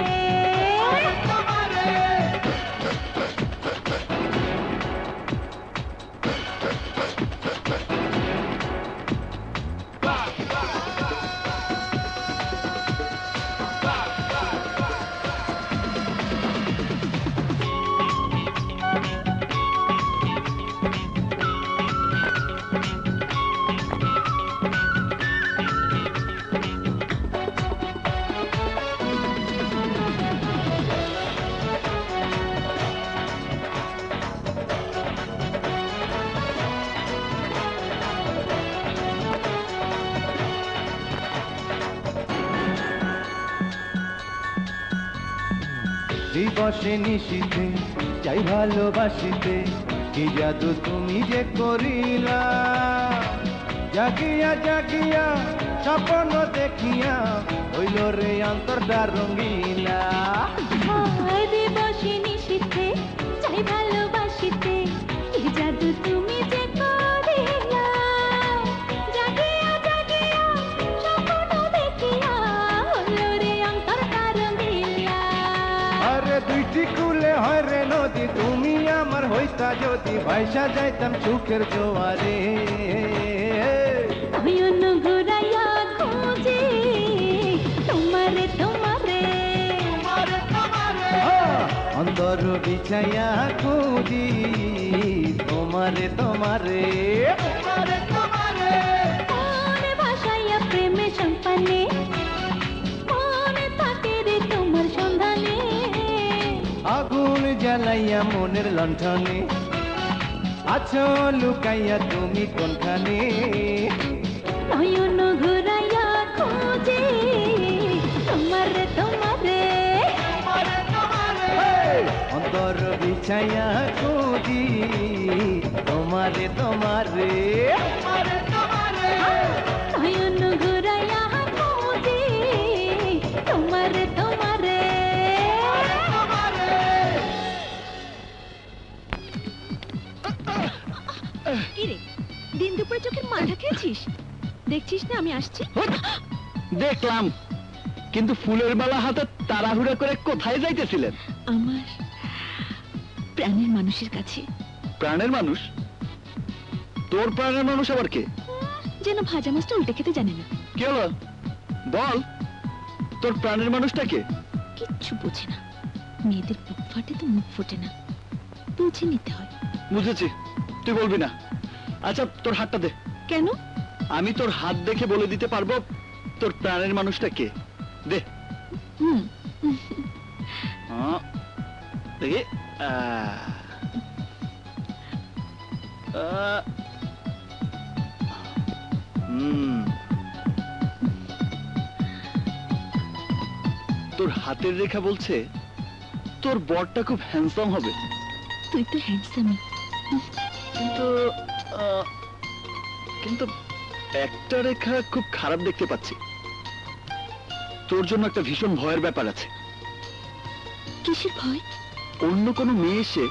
দিবসে নিশিতে চাই ভালোবাসিতে কি জাদু তুমি যে করিলা জাগিয়া জাগিয়া স্বপ্ন দেখিয়া হইল রে অন্তরটা রঙ্গিলা হায় দিবসে নিশিতে চাই ভালোবাসিতে কি জাদু তুমি যে করিলা জাগিয়া জাগিয়া স্বপ্ন দেখিয়া হলো রে অন্তরটা রঙিলা আরে দুইটি কুলে হয় রে নদী তুমি আমার হইতা যদি ভাইসা যাইতাম সুখের জোয়ারে নয়ন ঘুরাইয়া খুঁজি তোমারে তোমারে অন্তর বিছাইয়া খুঁজি তোমারে তোমারে মনে ভাসাইয়া প্রেমে সম্পানে মনে থাকে রে তোমার সন্ধানে আগুন জ্বালাইয়া মনের লণ্ঠনে আছো লুকাইয়া তুমি কোনখানে নয়ন ঘুরাইয়া খুঁজি তোমারে তোমারে অন্তর বিছাইয়া খুঁজি তোমারে তোমারে নয়ন ঘুরাইয়া খুঁজি তোমারে তোমারে কিরে দিন দুপুরে চোখের মাথা খেয়েছিস দেখছিস না আমি আসছি দেখলাম, কিন্তু ফুলের মালা হাতে তাড়াহুড়া করে কোথায় যাইতেছিলেন? আমার প্রাণের মানুষের কাছে। প্রাণের মানুষ? তোর প্রাণের মানুষ আবার কে? যেন ভাজা মাছটা উল্টে খেতে জানে না। কি হলো বল, তোর প্রাণের মানুষটা কে? কিচ্ছু বোঝে না, মেয়েদের বুক ফাটে তো মুখ ফোটে না, বুঝে নিতে হয়। বুঝেছি, তুই বলবি না। আচ্ছা তোর হাতটা দে। কেন? আমি তোর হাত দেখে বলে দিতে পারবো তোর প্রাণের মানুষটা কে। দে। থেকে তোর হাতের রেখা বলছে তোর বরটা খুব হ্যান্ডসাম হবে। তুই তো হ্যান্ডসামই। কিন্তু কিন্তু একটা রেখা খুব খারাপ দেখতে পাচ্ছি। তোর জন্য একটা ভীষণ ভয়ের ব্যাপার আছে। কিসের ভয়? অন্য কোনো মেয়ে এসে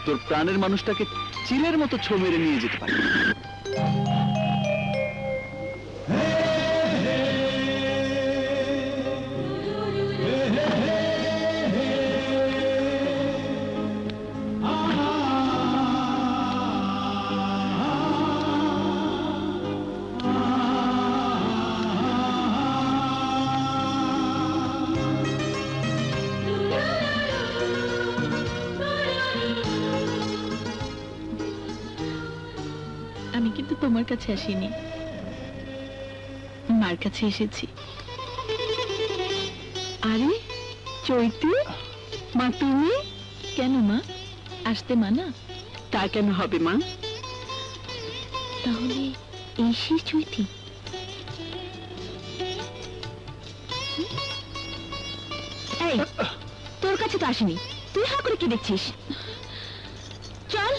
তোর প্রাণের মানুষটাকে চিলের মতো ছো মেরে নিয়ে যেতে পারে। আমি কিন্তু তোমার কাছে আসিনি, মার কাছে এসেছি। আরে চৈতি, মা তুমি? কেন মা, আসতে মানা? তা কেন হবে মা? তাহলে এই সেই চৈতি? এই তোর কাছে তো আসেনি, তুই হা করে কি দেখছিস? চল।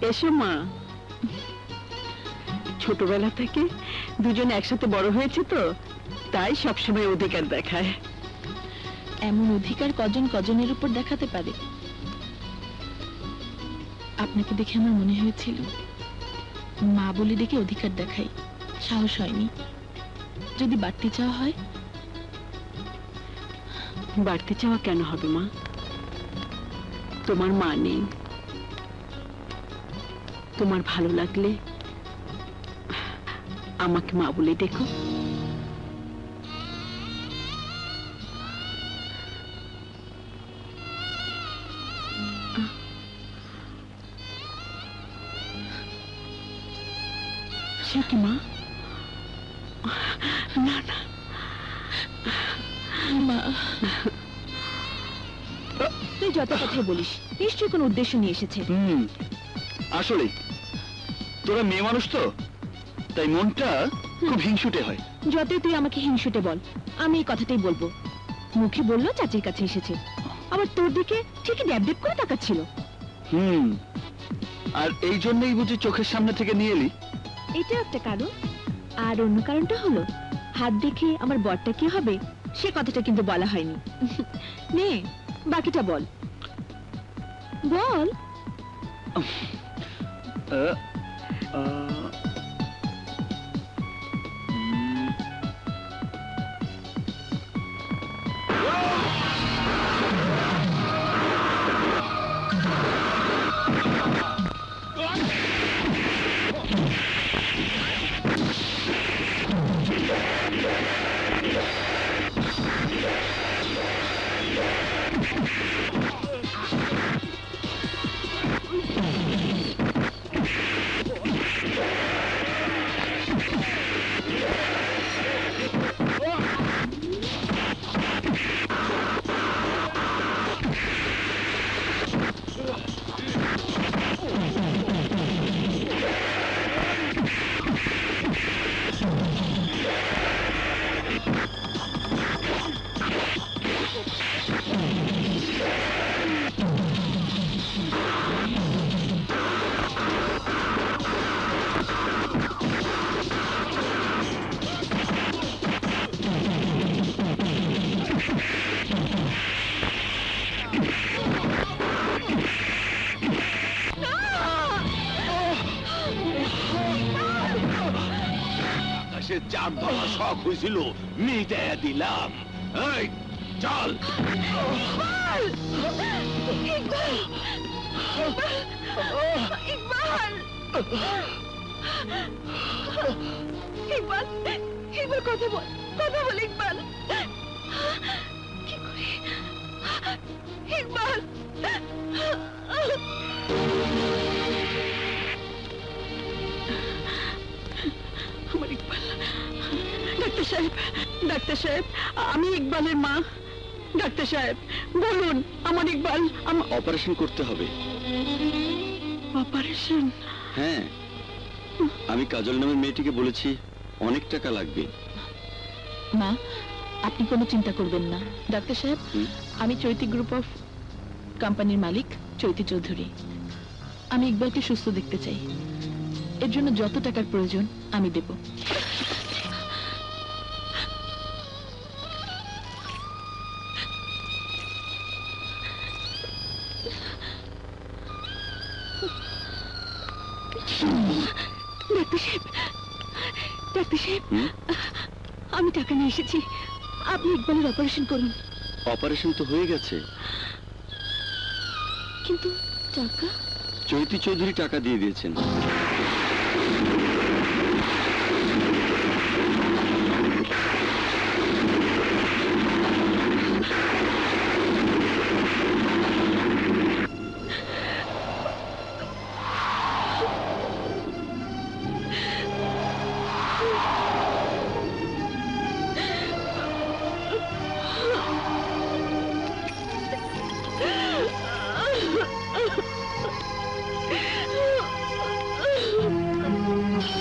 এসো মা। ছোটবেলা থেকে দুজন একসাথে বড় হয়েছে তো, তাই সবসময় অধিকার দেখায়। এমন অধিকার কজন কজনের উপর দেখাতে পারে? আপনাকে দেখে আমার মনে হয়েছিল মা বলে ডেকে অধিকার দেখাই, সাহস হয়নি। যদি বাড়তি চাওয়া হয়? বাড়তি চাওয়া কেন হবে মা? তোমার মা নেই, তোমার ভালো লাগলে আমাকে মা বলে ডেকো। সে কি মা? না না মা, তুই যত কথাই বলিস নিশ্চয়ই কোনো উদ্দেশ্য নিয়ে এসেছে। আসলে তোরা মেয়ে মানুষ তো, তাই মনটা খুব হিংসুটে হয়। যতই তুই আমাকে হিংসুটে বল, আমি এই কথাটাই বলবো। মুখে বললো চাচির কাছে এসেছে, আবার তোর দিকে ঠিকই ড্যাব ড্যাব করে তাকাচ্ছিল। আর এই জন্যই বুঝি চোখের সামনে থেকে নিয়ে এলি? এটা একটা কারণ, আর অন্য কারণটা হলো হাত দেখে আমার বরটা কি হবে সে কথাটা কিন্তু বলা হয়নি। নে বাকিটা বল বল। আকাশে চাঁদ ধরা শখ হয়েছিল, মিটাইয়া দিলাম। এই চল। ইকবাল, ইকবাল কথা বল, কথা বল ইকবাল। কি করে ইকবাল? ডাক্তার সাহেব, আমি ইকবালের মা। ডাক্তার সাহেব বলুন, আমার ইকবাল। অপারেশন করতে হবে। অপারেশন? হ্যাঁ, আমি কাজল নামের মেয়েটিকে বলেছি অনেক টাকা লাগবে। মা, আপনি কোনো চিন্তা করবেন না। ডাক্তার সাহেব, আমি চৈতি গ্রুপ অফ কোম্পানির মালিক চৈতি চৌধুরী। আমি ইকবালকে সুস্থ দেখতে চাই। এর জন্য যত টাকার প্রয়োজন আমি দেব। ডাক্তার সাহেব, ডাক্তার সাহেব, আমি টাকা নিয়ে এসেছি, আপনি ইকবালের অপারেশন করুন। অপারেশন তো হয়ে গেছে। কিন্তু টাকা? চৈতি চৌধুরী টাকা দিয়ে দিয়েছেন।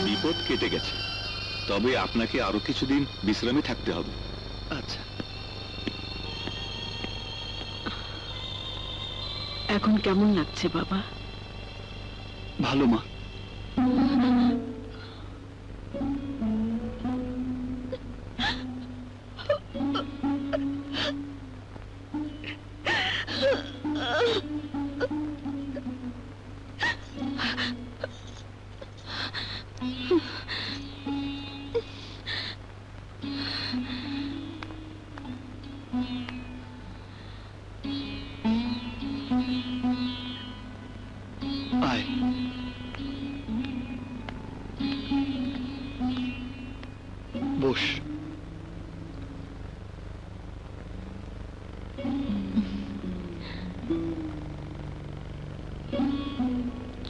বিপদ কেটে গেছে, তবে আপনাকে আরো কিছুদিন বিশ্রামে থাকতে হবে। আচ্ছা, এখন কেমন লাগছে বাবা? ভালো মা। আয়। বস।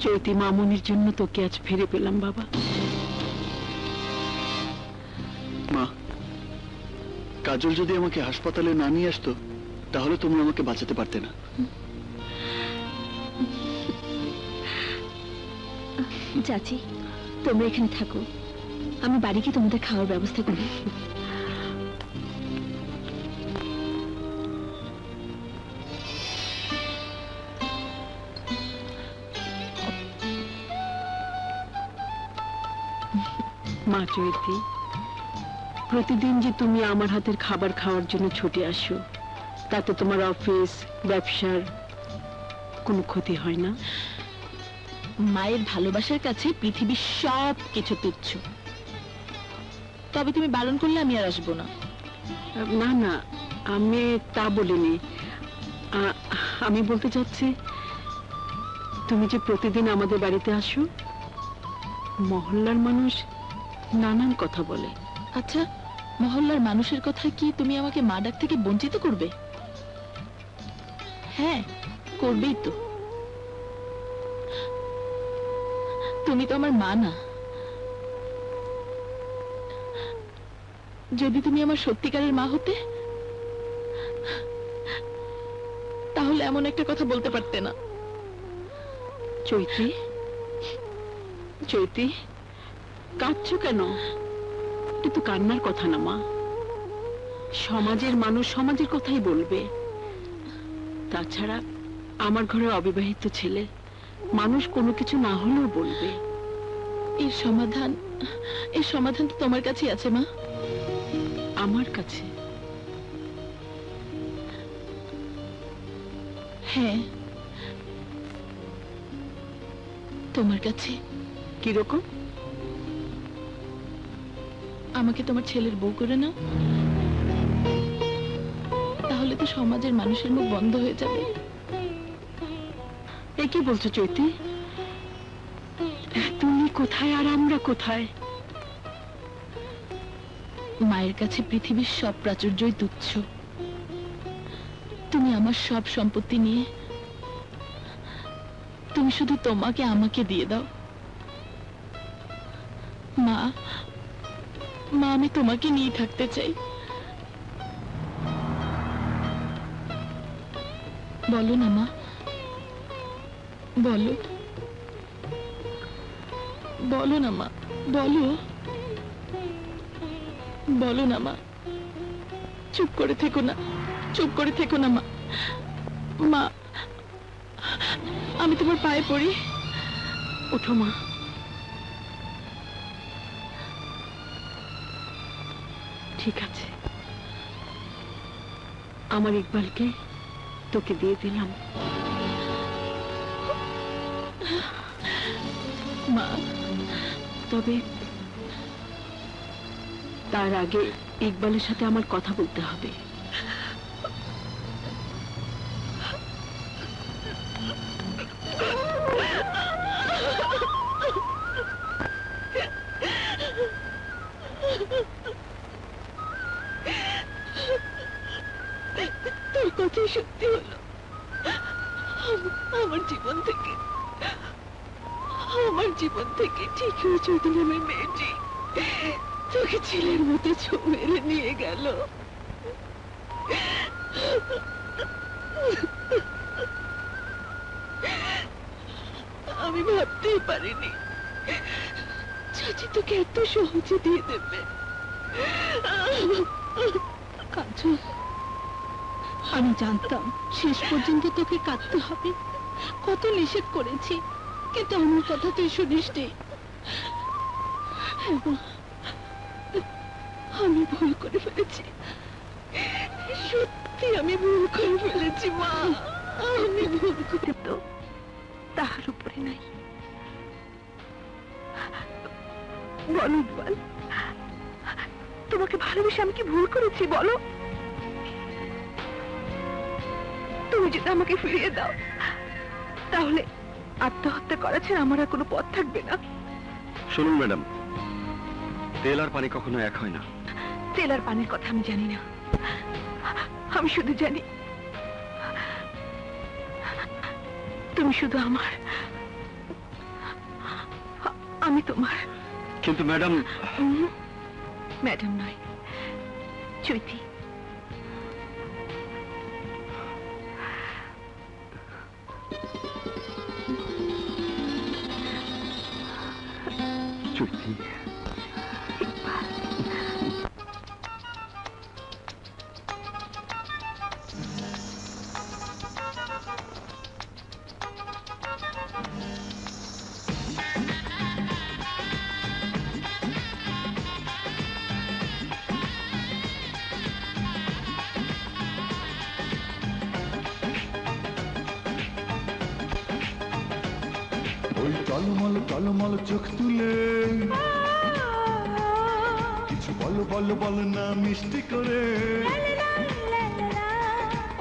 চৈতি মামুনির জন্য তোকে আজ ফিরে পেলাম বাবা। মা, কাজল যদি আমাকে হাসপাতালে না নিয়ে আসতো তাহলে তুমি আমাকে বাঁচাতে পারতে না। চাচি, তোমরা এখানে থাকো, আমি বাড়ি গিয়ে তোমাদের খাওয়ার ব্যবস্থা করি। মা চৈতি, প্রতিদিন যে তুমি আমার হাতের খাবার খাওয়ার জন্য ছুটে আসো, তাতে তোমার অফিস ব্যবসার কোনো ক্ষতি হয় না? মায়ের ভালোবাসার কাছে পৃথিবীর সব কিছু তুচ্ছ। তবে তুমি বারণ করলে আমি আর আসবো না। না না, আমি তা বলিনি। আমি বলতে চাচ্ছি, তুমি যে প্রতিদিন আমাদের বাড়িতে আসো, মহল্লার মানুষ নানান কথা বলে। আচ্ছা, মহল্লার মানুষের কথা কি তুমি আমাকে মা ডাক থেকে বঞ্চিত করবে? হ্যাঁ, করবেই তো। তুমি তো আমার মা না। যদি তুমি আমার সত্যিকারের মা হতে, তাহলে এমন একটা কথা বলতে পারতে না। চৈতি, চৈতি, কাঁদছো কেন? এটা তো কান্নার কথা না মা। সমাজের মানুষ সমাজের কথাই বলবে। তাছাড়া আমার ঘরে অবিবাহিত ছেলে, মানুষ কোনো কিছু না হলেও বলবে। এর সমাধান তো তোমার কাছেই আছে মা। আমার কাছে? হ্যাঁ, তোমার কাছে। কিরকম? আমাকে তোমার ছেলের বউ করে নাও, তাহলে তো সমাজের মানুষের মুখ বন্ধ হয়ে যাবে। এ কি বলছো চৈতি? তুমি কোথায় আর আমরা কোথায়? মায়ের কাছে পৃথিবীর সব প্রাচুর্যই তুচ্ছ। তুমি আমার সব সম্পত্তি নিয়ে তুমি শুধু তোমাকে আমাকে দিয়ে দাও। মা, মা, আমি তোমাকে নিয়ে থাকতে চাই। বলো না মা, বলো, বলো না মা, বলো, বলো না মা, চুপ করে থেকো না, চুপ করে থেকো না মা। মা, আমি তোমার পায়ে পড়ি। ওঠো মা। ঠিক আছে, আমার ইকবালকে তোকে দিয়ে দিলাম। মা, তবে তার আগে ইকবালের সাথে আমার কথা বলতে হবে। তোর কথাই সত্যি হলো। আমার জীবন থেকে, আমার জীবন থেকে ঠিকই চৌধুরী নামের মেয়েটি তোকে ছেলের মতো ছো মেরে নিয়ে গেল। আমি ভাবতেই পারিনি চাচি তোকে এত সহজে দিয়ে দেবে। কাজল, আমি জানতাম শেষ পর্যন্ত তোকে কাঁদতে হবে। কত নিষেধ করেছি, কিন্তু আমার কথা তুই শুনিসনি। আমি ভুল করে ফেলেছি, সত্যি আমি ভুল করে ফেলেছি মা, আমি ভুল করে। তো তাহার উপরে নাই। বলো ইকবাল, তোমাকে ভালোবেসে আমি কি ভুল করেছি বলো? তুমি যদি আমাকে ফিরিয়ে দাও, তাহলে আত্মহত্যা করা ছাড়া আমার আর কোনো পথ থাকবে না। শুনুন ম্যাডাম, তেল আর পানি কখনো এক হয় না। তেল আর পানির কথা আমি জানি না, আমি শুধু জানি তুমি শুধু আমার, আমি তোমার। কিন্তু ম্যাডাম, ম্যাডাম নয়, চৈতি। চৈতি, ওই টলমল টলমল চোখ তুলে কিছু বলো বলো বলো না মিষ্টি করে।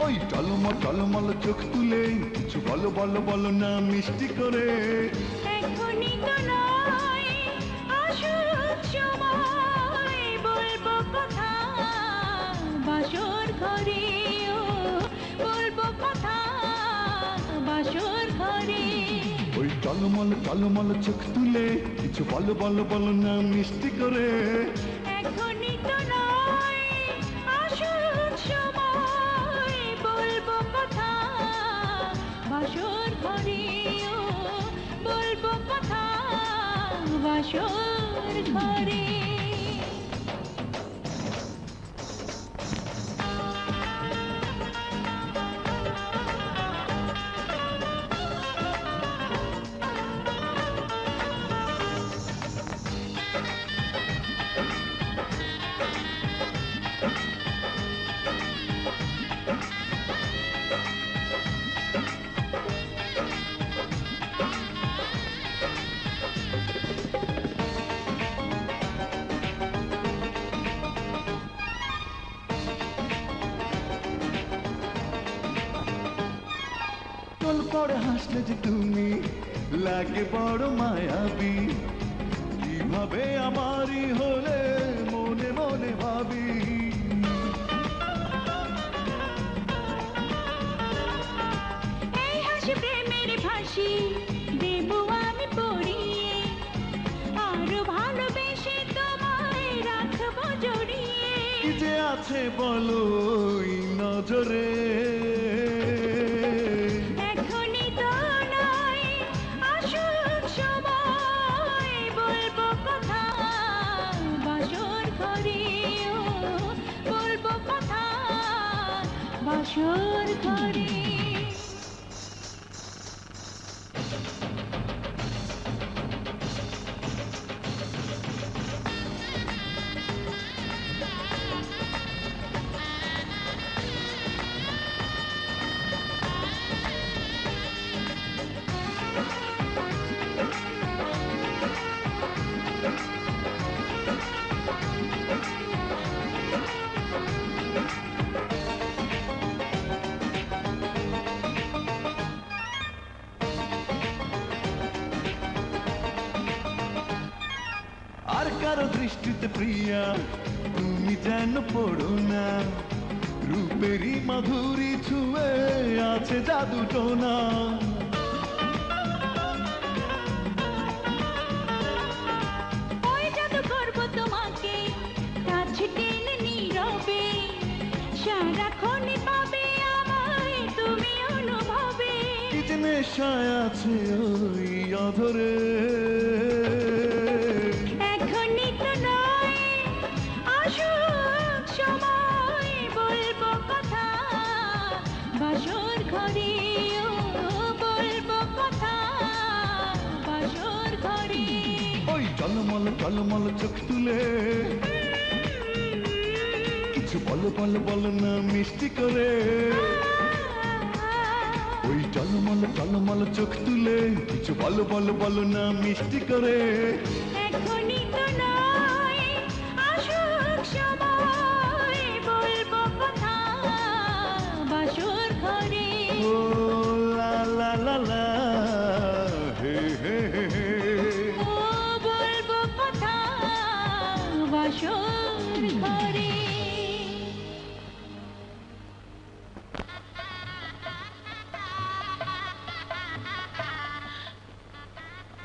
ওই টলমল টলমল চোখ তুলে কিছু বলো বলো বলো না মিষ্টি করে। এখনই তো নয়, আসুক সময় বলবো কথা বাসর ঘরে, ও বলবো কথা বাসর ঘরে। ওই টলমল টলমল চোখ তুলে কিছু বলো বলো বলো না মিষ্টি করে। এখনই তো নয়, আসুক সময় বলবো কথা বাসর ঘরে, ও বলবো কথা বাসর ঘরে। টল পড়ে হাসলে যে তুমি লাগে বড় মায়াবী। কিভাবে আমারই হলে মনে মনে ভাবি। এই হাসি প্রেমের ফাঁসি দেবো আমি পড়িয়ে, আরো ভালোবেসে তোমায় রাখবো জড়িয়ে। কি যে আছে বলো ওই নজরে। কারো দৃষ্টিতে প্রিয়া তুমি যেন পড়ো না রূপেরই মাধুরী ছুঁয়ে আছে জাদু টোনা ওই জাদু করবো তোমাকে কাছে টেনে নীরবে সারাক্ষণই পাবে আমায় তুমি অনুভবে কি যে নেশায় আছে ওই অধরে এখনই তো নয় আসুক সময় বলবো কথা বাসর ঘরে ও বলবো কথা বাসর ঘরে ওই টলমল চোখ তুলে কিছু বলো বলো বলো না মিষ্টি করে ওই টলমল চোখ তুলে কিছু বলো বলো বলো না মিষ্টি করে এখনই তো নয় আসুক সময় বলবো কথা বাসর ঘরে ও লা লা লা লা হে হে হে হে ও বলবো কথা বাসর ঘরে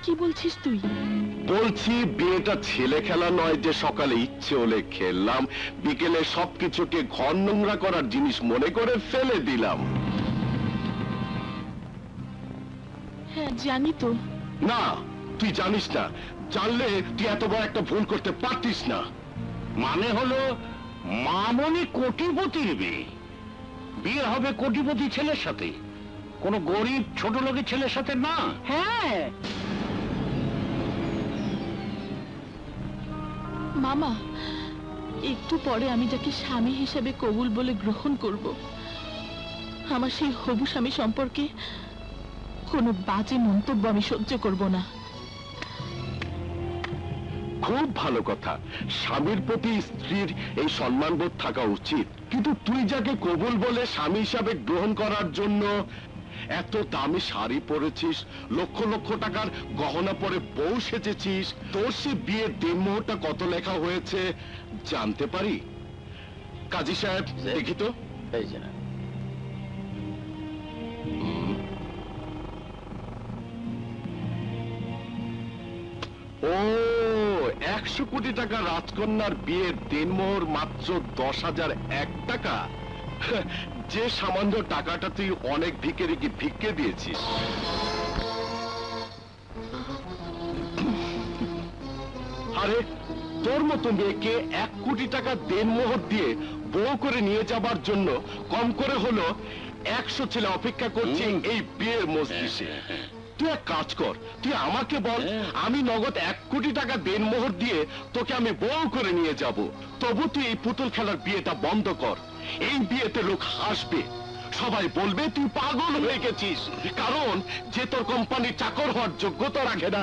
কি বলছিস তুই? বলছি বিয়েটা ছেলে খেলা নয় যে সকালে ইচ্ছে হলে খেললাম বিকেলে সবকিছুকে ঘর নোংরা করার জিনিস মনে করে ফেলে দিলাম। হ্যাঁ জানি তো। না তুই জানিস না, জানলে তুই এত বড় একটা ভুল করতে পারতিস না। মানে হলো মামনি কোটিপতির মেয়ে, বিয়ে হবে কোটিপতি ছেলের সাথে, কোনো গরিব ছোট লোকের ছেলের সাথে না। হ্যাঁ মামা, একটু পরে আমি যাকে স্বামী হিসেবে কবুল বলে গ্রহণ করব, আমার সেই হবু স্বামী সম্পর্কে কোনো বাজে মন্তব্য আমি সহ্য করব না। খুব ভালো কথা, স্বামীর প্রতি স্ত্রীর এই সম্মানবোধ থাকা উচিত, কিন্তু তুই যাকে কবুল বলে স্বামী হিসাবে গ্রহণ করার জন্য এত দামি শাড়ি পরেছিস, লক্ষ লক্ষ টাকার গহনা পরে বউ সেজেছিস, তোর সে বিয়ের দিনমুহূর্তটা কত লেখা হয়েছে জানতে পারি? কাজী সাহেব দেখি তো। ও 100 কোটি টাকা রাজকন্যার বিয়ের দিনমোহর মাত্র 10,001 টাকা। যে সামান্য টাকাটা তুই অনেক ভিখারিকে ভিক্ষে দিয়েছিস। আরে তোর মতো মেয়েকে 1 কোটি টাকা দেনমোহর দিয়ে বউ করে নিয়ে যাবার জন্য কম করে হলো 100 ছেলে অপেক্ষা করছে এই বিয়ের মজলিসে। তুই এক কাজ কর, তুই আমাকে বল, আমি নগদ 1 কোটি টাকা দেনমোহর দিয়ে তোকে আমি বউ করে নিয়ে যাব, তবু তুই এই পুতুল খেলার বিয়েটা বন্ধ কর। এই বিয়েতে লোক হাসবে, সবাই বলবে তুই পাগল হয়ে গেছিস, কারণ যে তোর কোম্পানির চাকর হওয়ার যোগ্যতা রাখে না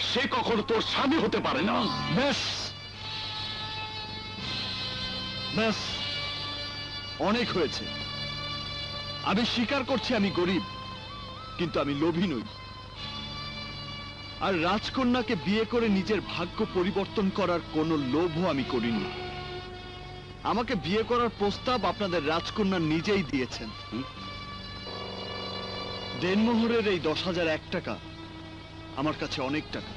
সে কখনো তোর স্বামী হতে পারে না। ব্যাস ব্যাস, অনেক হয়েছে। আমি স্বীকার করছি আমি গরিব, কিন্তু আমি লোভী নই। আর রাজকন্যাকে বিয়ে করে নিজের ভাগ্য পরিবর্তন করার কোনো লোভও আমি করিনি। আমাকে বিয়ে করার প্রস্তাব আপনাদের রাজকন্যা নিজেই দিয়েছেন। দেনমোহরের এই 10,001 টাকা আমার কাছে অনেক টাকা।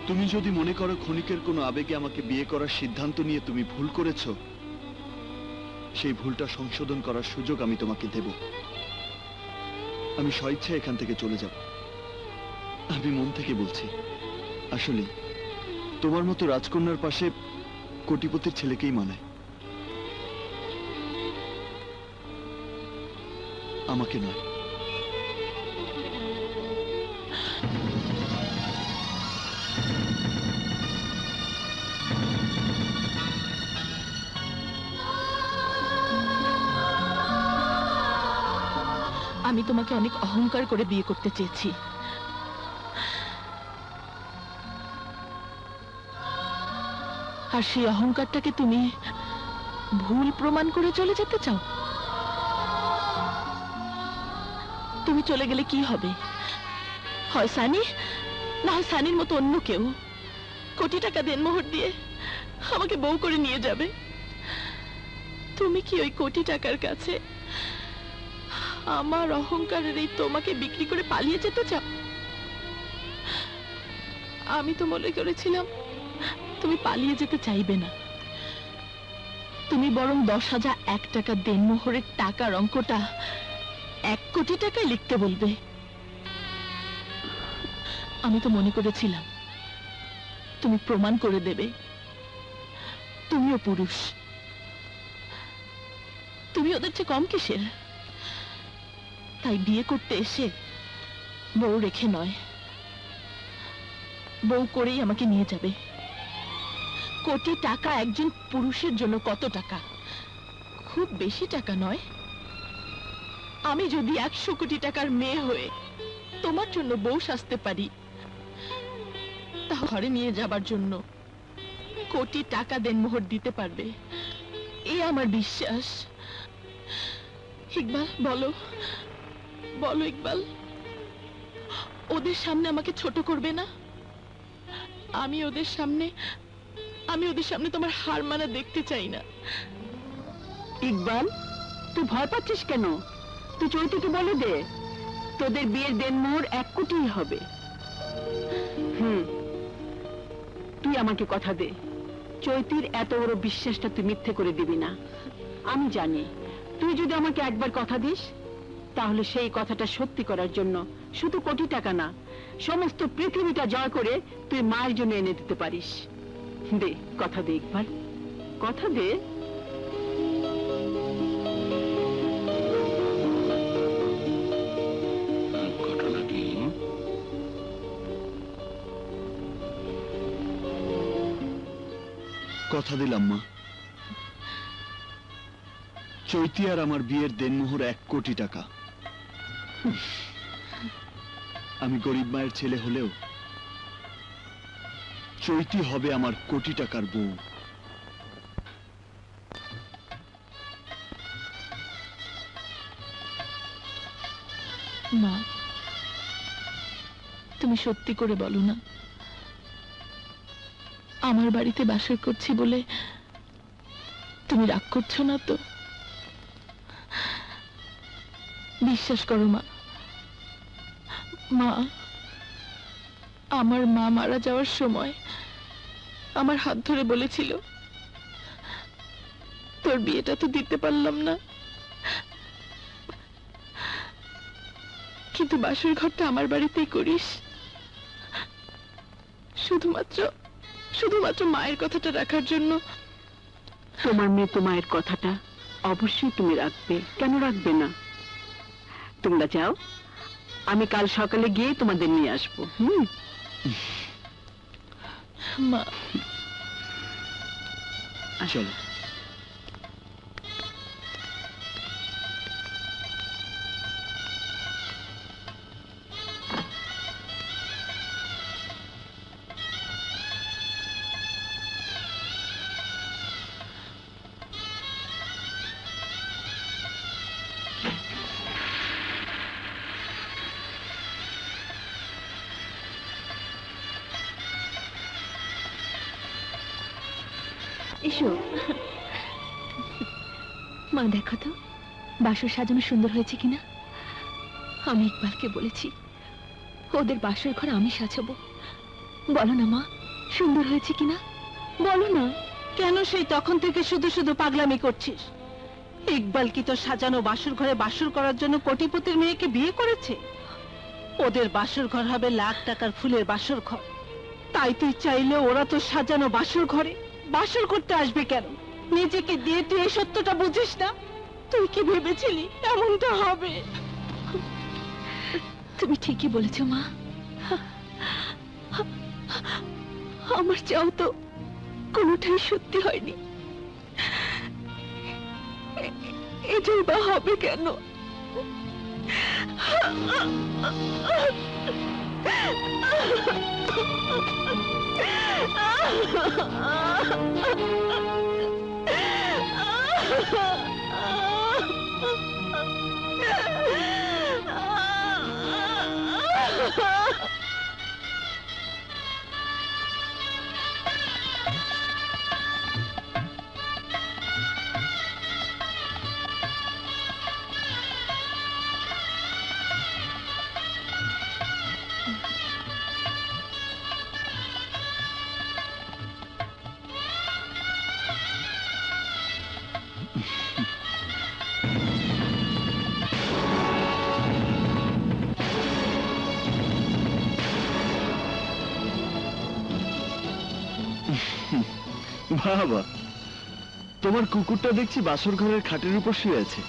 তুমি যদি মনে করো ক্ষণিকের কোনো আবেগে আমাকে বিয়ে করার সিদ্ধান্ত নিয়ে তুমি ভুল করেছো, সেই ভুলটা সংশোধন করার সুযোগ আমি তোমাকে দেব। আমি স্বেচ্ছা এখান থেকে চলে যাব। আমি মন থেকে বলছি, আসলে তোমার মতো রাজকন্যার পাশে কোটিপতির ছেলেকেই মানায়, আমাকে নয়। আমি তোমাকে অনেক অহংকার করে বিয়ে করতে চেয়েছি, আর সেই অহংকারটাকে তুমি ভুল প্রমাণ করে চলে যেতে চাও। তুমি চলে গেলে কি হবে? হয় সানি, না হয় সানির মতো অন্য কেউ কোটি টাকা দেনমোহর দিয়ে আমাকে বউ করে নিয়ে যাবে। তুমি কি ওই কোটি টাকার কাছে আমার অহংকারের এই তোমাকে বিক্রি করে পালিয়ে যেতে চাও? আমি তো মনে করেছিলাম তুমি পালিয়ে যেতে চাইবে না, তুমি বরং 10,001 টাকা দেনমোহরের টাকার অঙ্কটা 1 কোটি টাকায় লিখতে বলবে। আমি তো মনে করেছিলাম তুমি প্রমাণ করে দেবে তুমিও পুরুষ। তুমি ওদের চেয়ে কম কিসের? তাই বিয়ে করতে এসে বউ রেখে নয়, বউ করেই আমাকে নিয়ে যাবে। কোটি টাকা একজন পুরুষের জন্য কত টাকা? খুব বেশি টাকা নয়। আমি যদি 100 কোটি টাকার মেয়ে হয়ে তোমার জন্য বউ সাজতে পারি, তা ঘরে নিয়ে যাবার জন্য কোটি টাকা দেনমোহর দিতে পারবে, এই আমার বিশ্বাস। ইকবাল, বলো বলো ইকবাল, ওদের সামনে আমাকে ছোট করবে না? আমি ওদের সামনে তোমার হার মানা দেখতে চাই না। ইকবাল, তুই ভয় পাচ্ছিস কেন? তুই চৈতিকে বলে দে তোদের বিয়ের দেনমোহর 1 কোটি হবে। তুই আমাকে কথা দে, চৈতির এত বড় বিশ্বাসটা তুই মিথ্যে করে দিবি না। আমি জানি তুই যদি আমাকে একবার কথা দিস, তাহলে সেই কথাটা সত্যি করার জন্য শুধু কোটি টাকা না, সমস্ত পৃথিবীটা জয় করে তুই মায়ের জন্য এনে দিতে পারিস। দে কথা দে ইকবাল, কথা দে। ঘটনা কি? কথা দিলাম মা, চৈতি আর আমার বিয়ের দেনমোহর 1 কোটি টাকা। আমি গরিব মায়ের ছেলে হলেও চৈতি হবে আমার কোটি টাকার বউ। মা, তুমি সত্যি করে বলো না, আমার বাড়িতে বাসর করছি বলে তুমি রাগ করছো না তো? বিশ্বাস করো মা, আমার মা মারা যাওয়ার সময় আমার হাত ধরে বলেছিল, তোর বিয়েটা তো দিতে পারলাম না, কিন্তু বাসর ঘরটা আমার বাড়িতেই করিস। শুধুমাত্র মায়ের কথাটা রাখার জন্য। তোমার মৃত মায়ের কথাটা অবশ্যই তুমি রাখবে, কেন রাখবে না? তোমরা যাও, আমি কাল সকালে গিয়ে তোমাদের নিয়ে আসবো। মা, চলো। এসো মা, দেখো তো বাসর সাজানো সুন্দর হয়েছে কিনা। আমি ইকবালকে বলেছি ওদের বাসর ঘর আমি সাজাবো। বলো না মা, সুন্দর হয়েছে কিনা বলো না। কেন সেই তখন থেকে শুধু শুধু পাগলামি করছিস? ইকবাল কি তো সাজানো বাসর ঘরে বাসর করার জন্য কোটিপতির মেয়েকে বিয়ে করেছে? ওদের বাসর ঘর হবে লাখ টাকার ফুলের বাসর ঘর। তাই তুই চাইলে ওরা তো সাজানো বাসর ঘরে বাসর করতে আসবে কেন? নিজেকে দিয়ে তুই এই সত্যটা বুঝিস না? তুই কি ভেবেছিলি এমনটা হবে? তুমি ঠিকই বলেছ মা, আমার চাও তো কোনোটাই সত্যি হয়নি, এটাই বা হবে কেন? বাবা, তোমার কুকুরটা দেখছি বাসর ঘরের খাটের উপর শুয়ে আছে।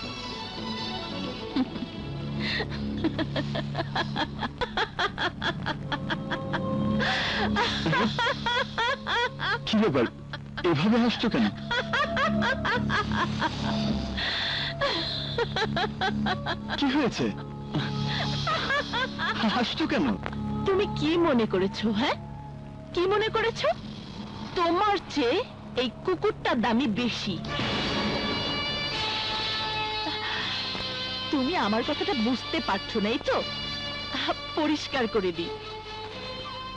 কি ব্যাপার, এভাবে হাসছো কেন? কি হয়েছে, হাসছো কেন? তুমি কি মনে করেছো? হ্যাঁ, কি মনে করেছো? তোমার চেয়ে এই কুকুরটার দামি বেশি। তুমি আমার কথাটা বুঝতে পারছো না, এই তো পরিষ্কার করে দিই।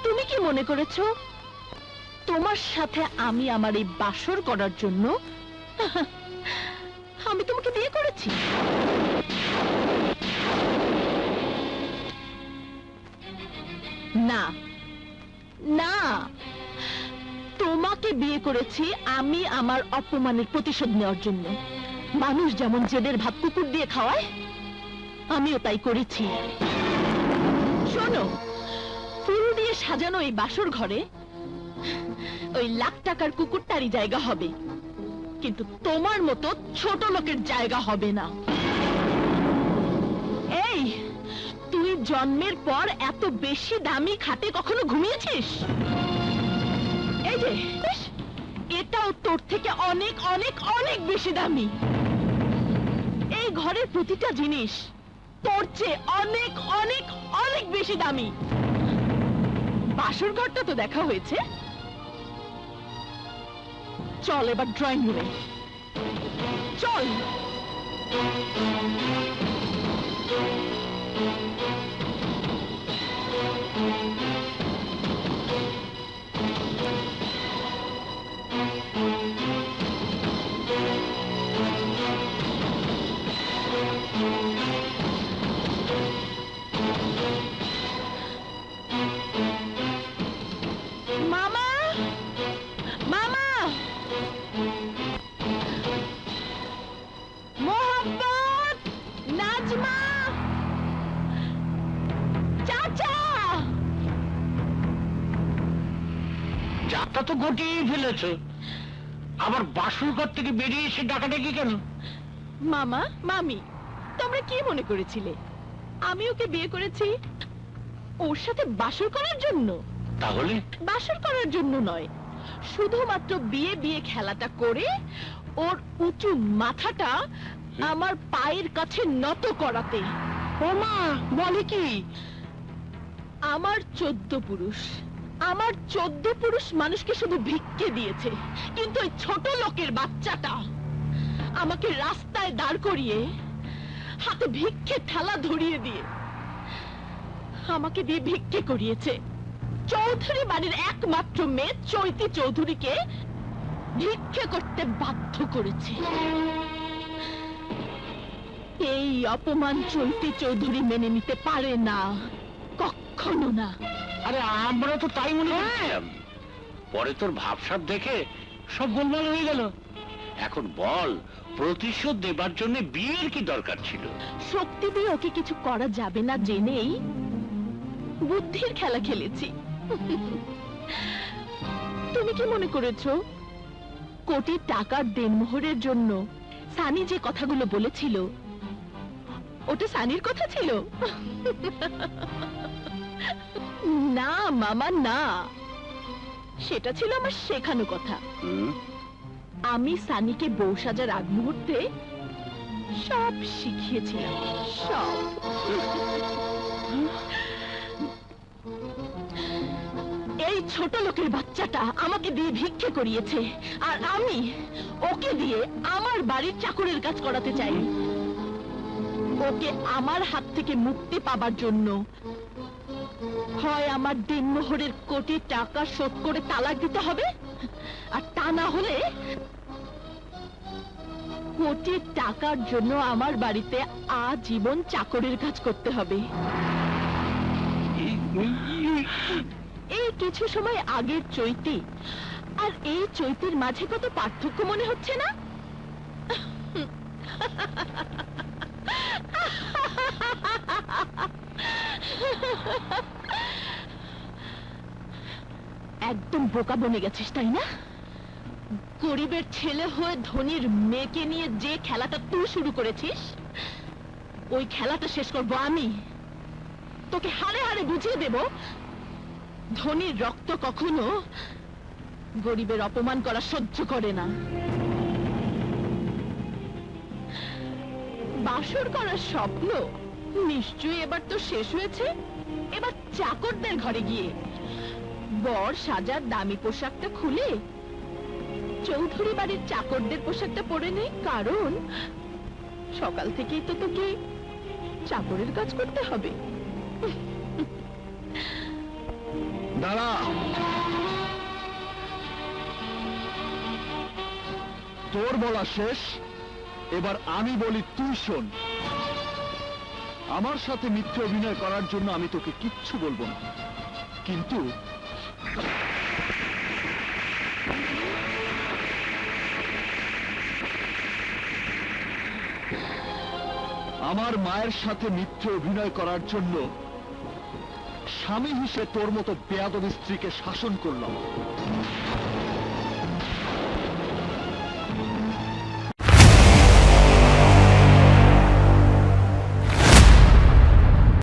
তুমি কি মনে করেছো তোমার সাথে আমি আমার এই বাসর করার জন্য আমি তোমাকে বিয়ে করেছি? না না, তোমাকে বিয়ে করেছি আমি আমার অপমানের প্রতিশোধ নেওয়ার জন্য। মানুষ যেমন জেদের ভাত কুকুর দিয়ে খাওয়ায়, আমিও তাই করেছি। শোনো, ফুল দিয়ে সাজানো এই বাসর ঘরে ওই লাখ টাকার কুকুরটারই জায়গা হবে, কিন্তু তোমার মতো ছোট লোকের জায়গা হবে না। এই, তুই জন্মের পর এত বেশি দামি খাটে কখনো ঘুমিয়েছিস? এই যে, এটাও তোর থেকে অনেক অনেক অনেক বেশি দামি। এই ঘরের প্রতিটা জিনিস তোর চেয়ে অনেক অনেক অনেক বেশি দামি। বাসর ঘরটা তো দেখা হয়েছে, চল এবার ড্রয়িং রুমে চল। মামা, মামা, মোহাম্মদ, নাজমা, চাচা। যাত্রা তো গটিয়ে ফেলেছো, আবার বাসুর ঘর থেকে বেরিয়ে এসে ডাকাডাকি কেন? মামা, মামি, তোমরা কি মনে করেছিলে আমি ওকে বিয়ে করেছি ওর সাথে বাসর করার জন্য? তাহলে বাসর করার জন্য নয়, শুধুমাত্র বিয়ে বিয়ে খেলাটা করে ওর উঁচু মাথাটা আমার পায়ের কাছে নত করাতে। ও মা, বলে কি? আমার 14 পুরুষ, আমার 14 পুরুষ মানুষকে শুধু ভিক্ষে দিয়েছে, কিন্তু ওই ছোট লোকের বাচ্চাটা আমাকে রাস্তায় দাঁড় করিয়ে হাতে ভিক্ষে থালা ধরিয়ে দিয়ে আমাকে দিয়ে ভিক্ষে করিয়েছে। চৌধুরী বাড়ির একমাত্র মেয়ে চৈতি চৌধুরীকে ভিক্ষে করতে বাধ্য করেছে। এই অপমান চৈতি চৌধুরী মেনে নিতে পারে না, কখনো না। আরে আমরা তো তাই মনে করছিলাম, পরে তোর ভাবসাব দেখে সব গোলমাল হয়ে গেল। এখন বল, প্রতিশোধ দেবার জন্য বিয়ের কি দরকার ছিল? শক্তি দিয়ে ওকে কিছু করা যাবে না জেনেই বুদ্ধির খেলা খেলেছি। তুমি কি মনে করেছো কোটি টাকার দেনমোহরের জন্য সানি যে কথাগুলো বলেছিল ওটা সানির কথা ছিল? না মামা, না, সেটা ছিল আমার শেখানো কথা। আমি সানিকে বউ সাজার আগ মুহূর্তে সব শিখিয়েছিলাম, সব। এই ছোট লোকের বাচ্চাটা আমাকে দিয়ে ভিক্ষে করিয়েছে, আর আমি ওকে দিয়ে আমার বাড়ির চাকরের কাজ করাতে চাই। ওকে আমার হাত থেকে মুক্তি পাবার জন্য হয় আমার দিনমোহরের কোটি টাকা শোধ করে তালাক দিতে হবে, আর তা না হলে কোটি টাকার জন্য আমার বাড়িতে আজীবন চাকরের কাজ করতে হবে। এই কিছু সময় আগের চৈতি আর এই চৈতির মাঝে কত পার্থক্য মনে হচ্ছে না? একদম বোকা বনে গেছিস তাই না? গরিবের ছেলে হয়ে ধনীর মেয়েকে নিয়ে যে খেলাটা তুই শুরু করেছিস, ওই খেলাটা শেষ করব আমি। তোকে হাড়ে হাড়ে বুঝিয়ে দেব ধনীর রক্ত কখনো গরিবের অপমান করা সহ্য করে না। বাসর করার স্বপ্ন নিশ্চয়ই এবার তো শেষ হয়েছে। এবার চাকরদের ঘরে গিয়ে বর সাজার দামি পোশাকটা খুলে চৌধুরী বাড়ির চাকরদের পোশাকটা পরে নেই, কারণ সকাল থেকেই তো তোকে চাকরের কাজ করতে হবে। দাঁড়া, তোর বলা শেষ, এবার আমি বলি তুই শোন। আমার সাথে মিথ্যে অভিনয় করার জন্য আমি তোকে কিচ্ছু বলবো না, কিন্তু আমার মায়ের সাথে মিথ্যে অভিনয় করার জন্য স্বামী হিসেবে তোর মতো বেয়াদব স্ত্রীকে শাসন করলাম।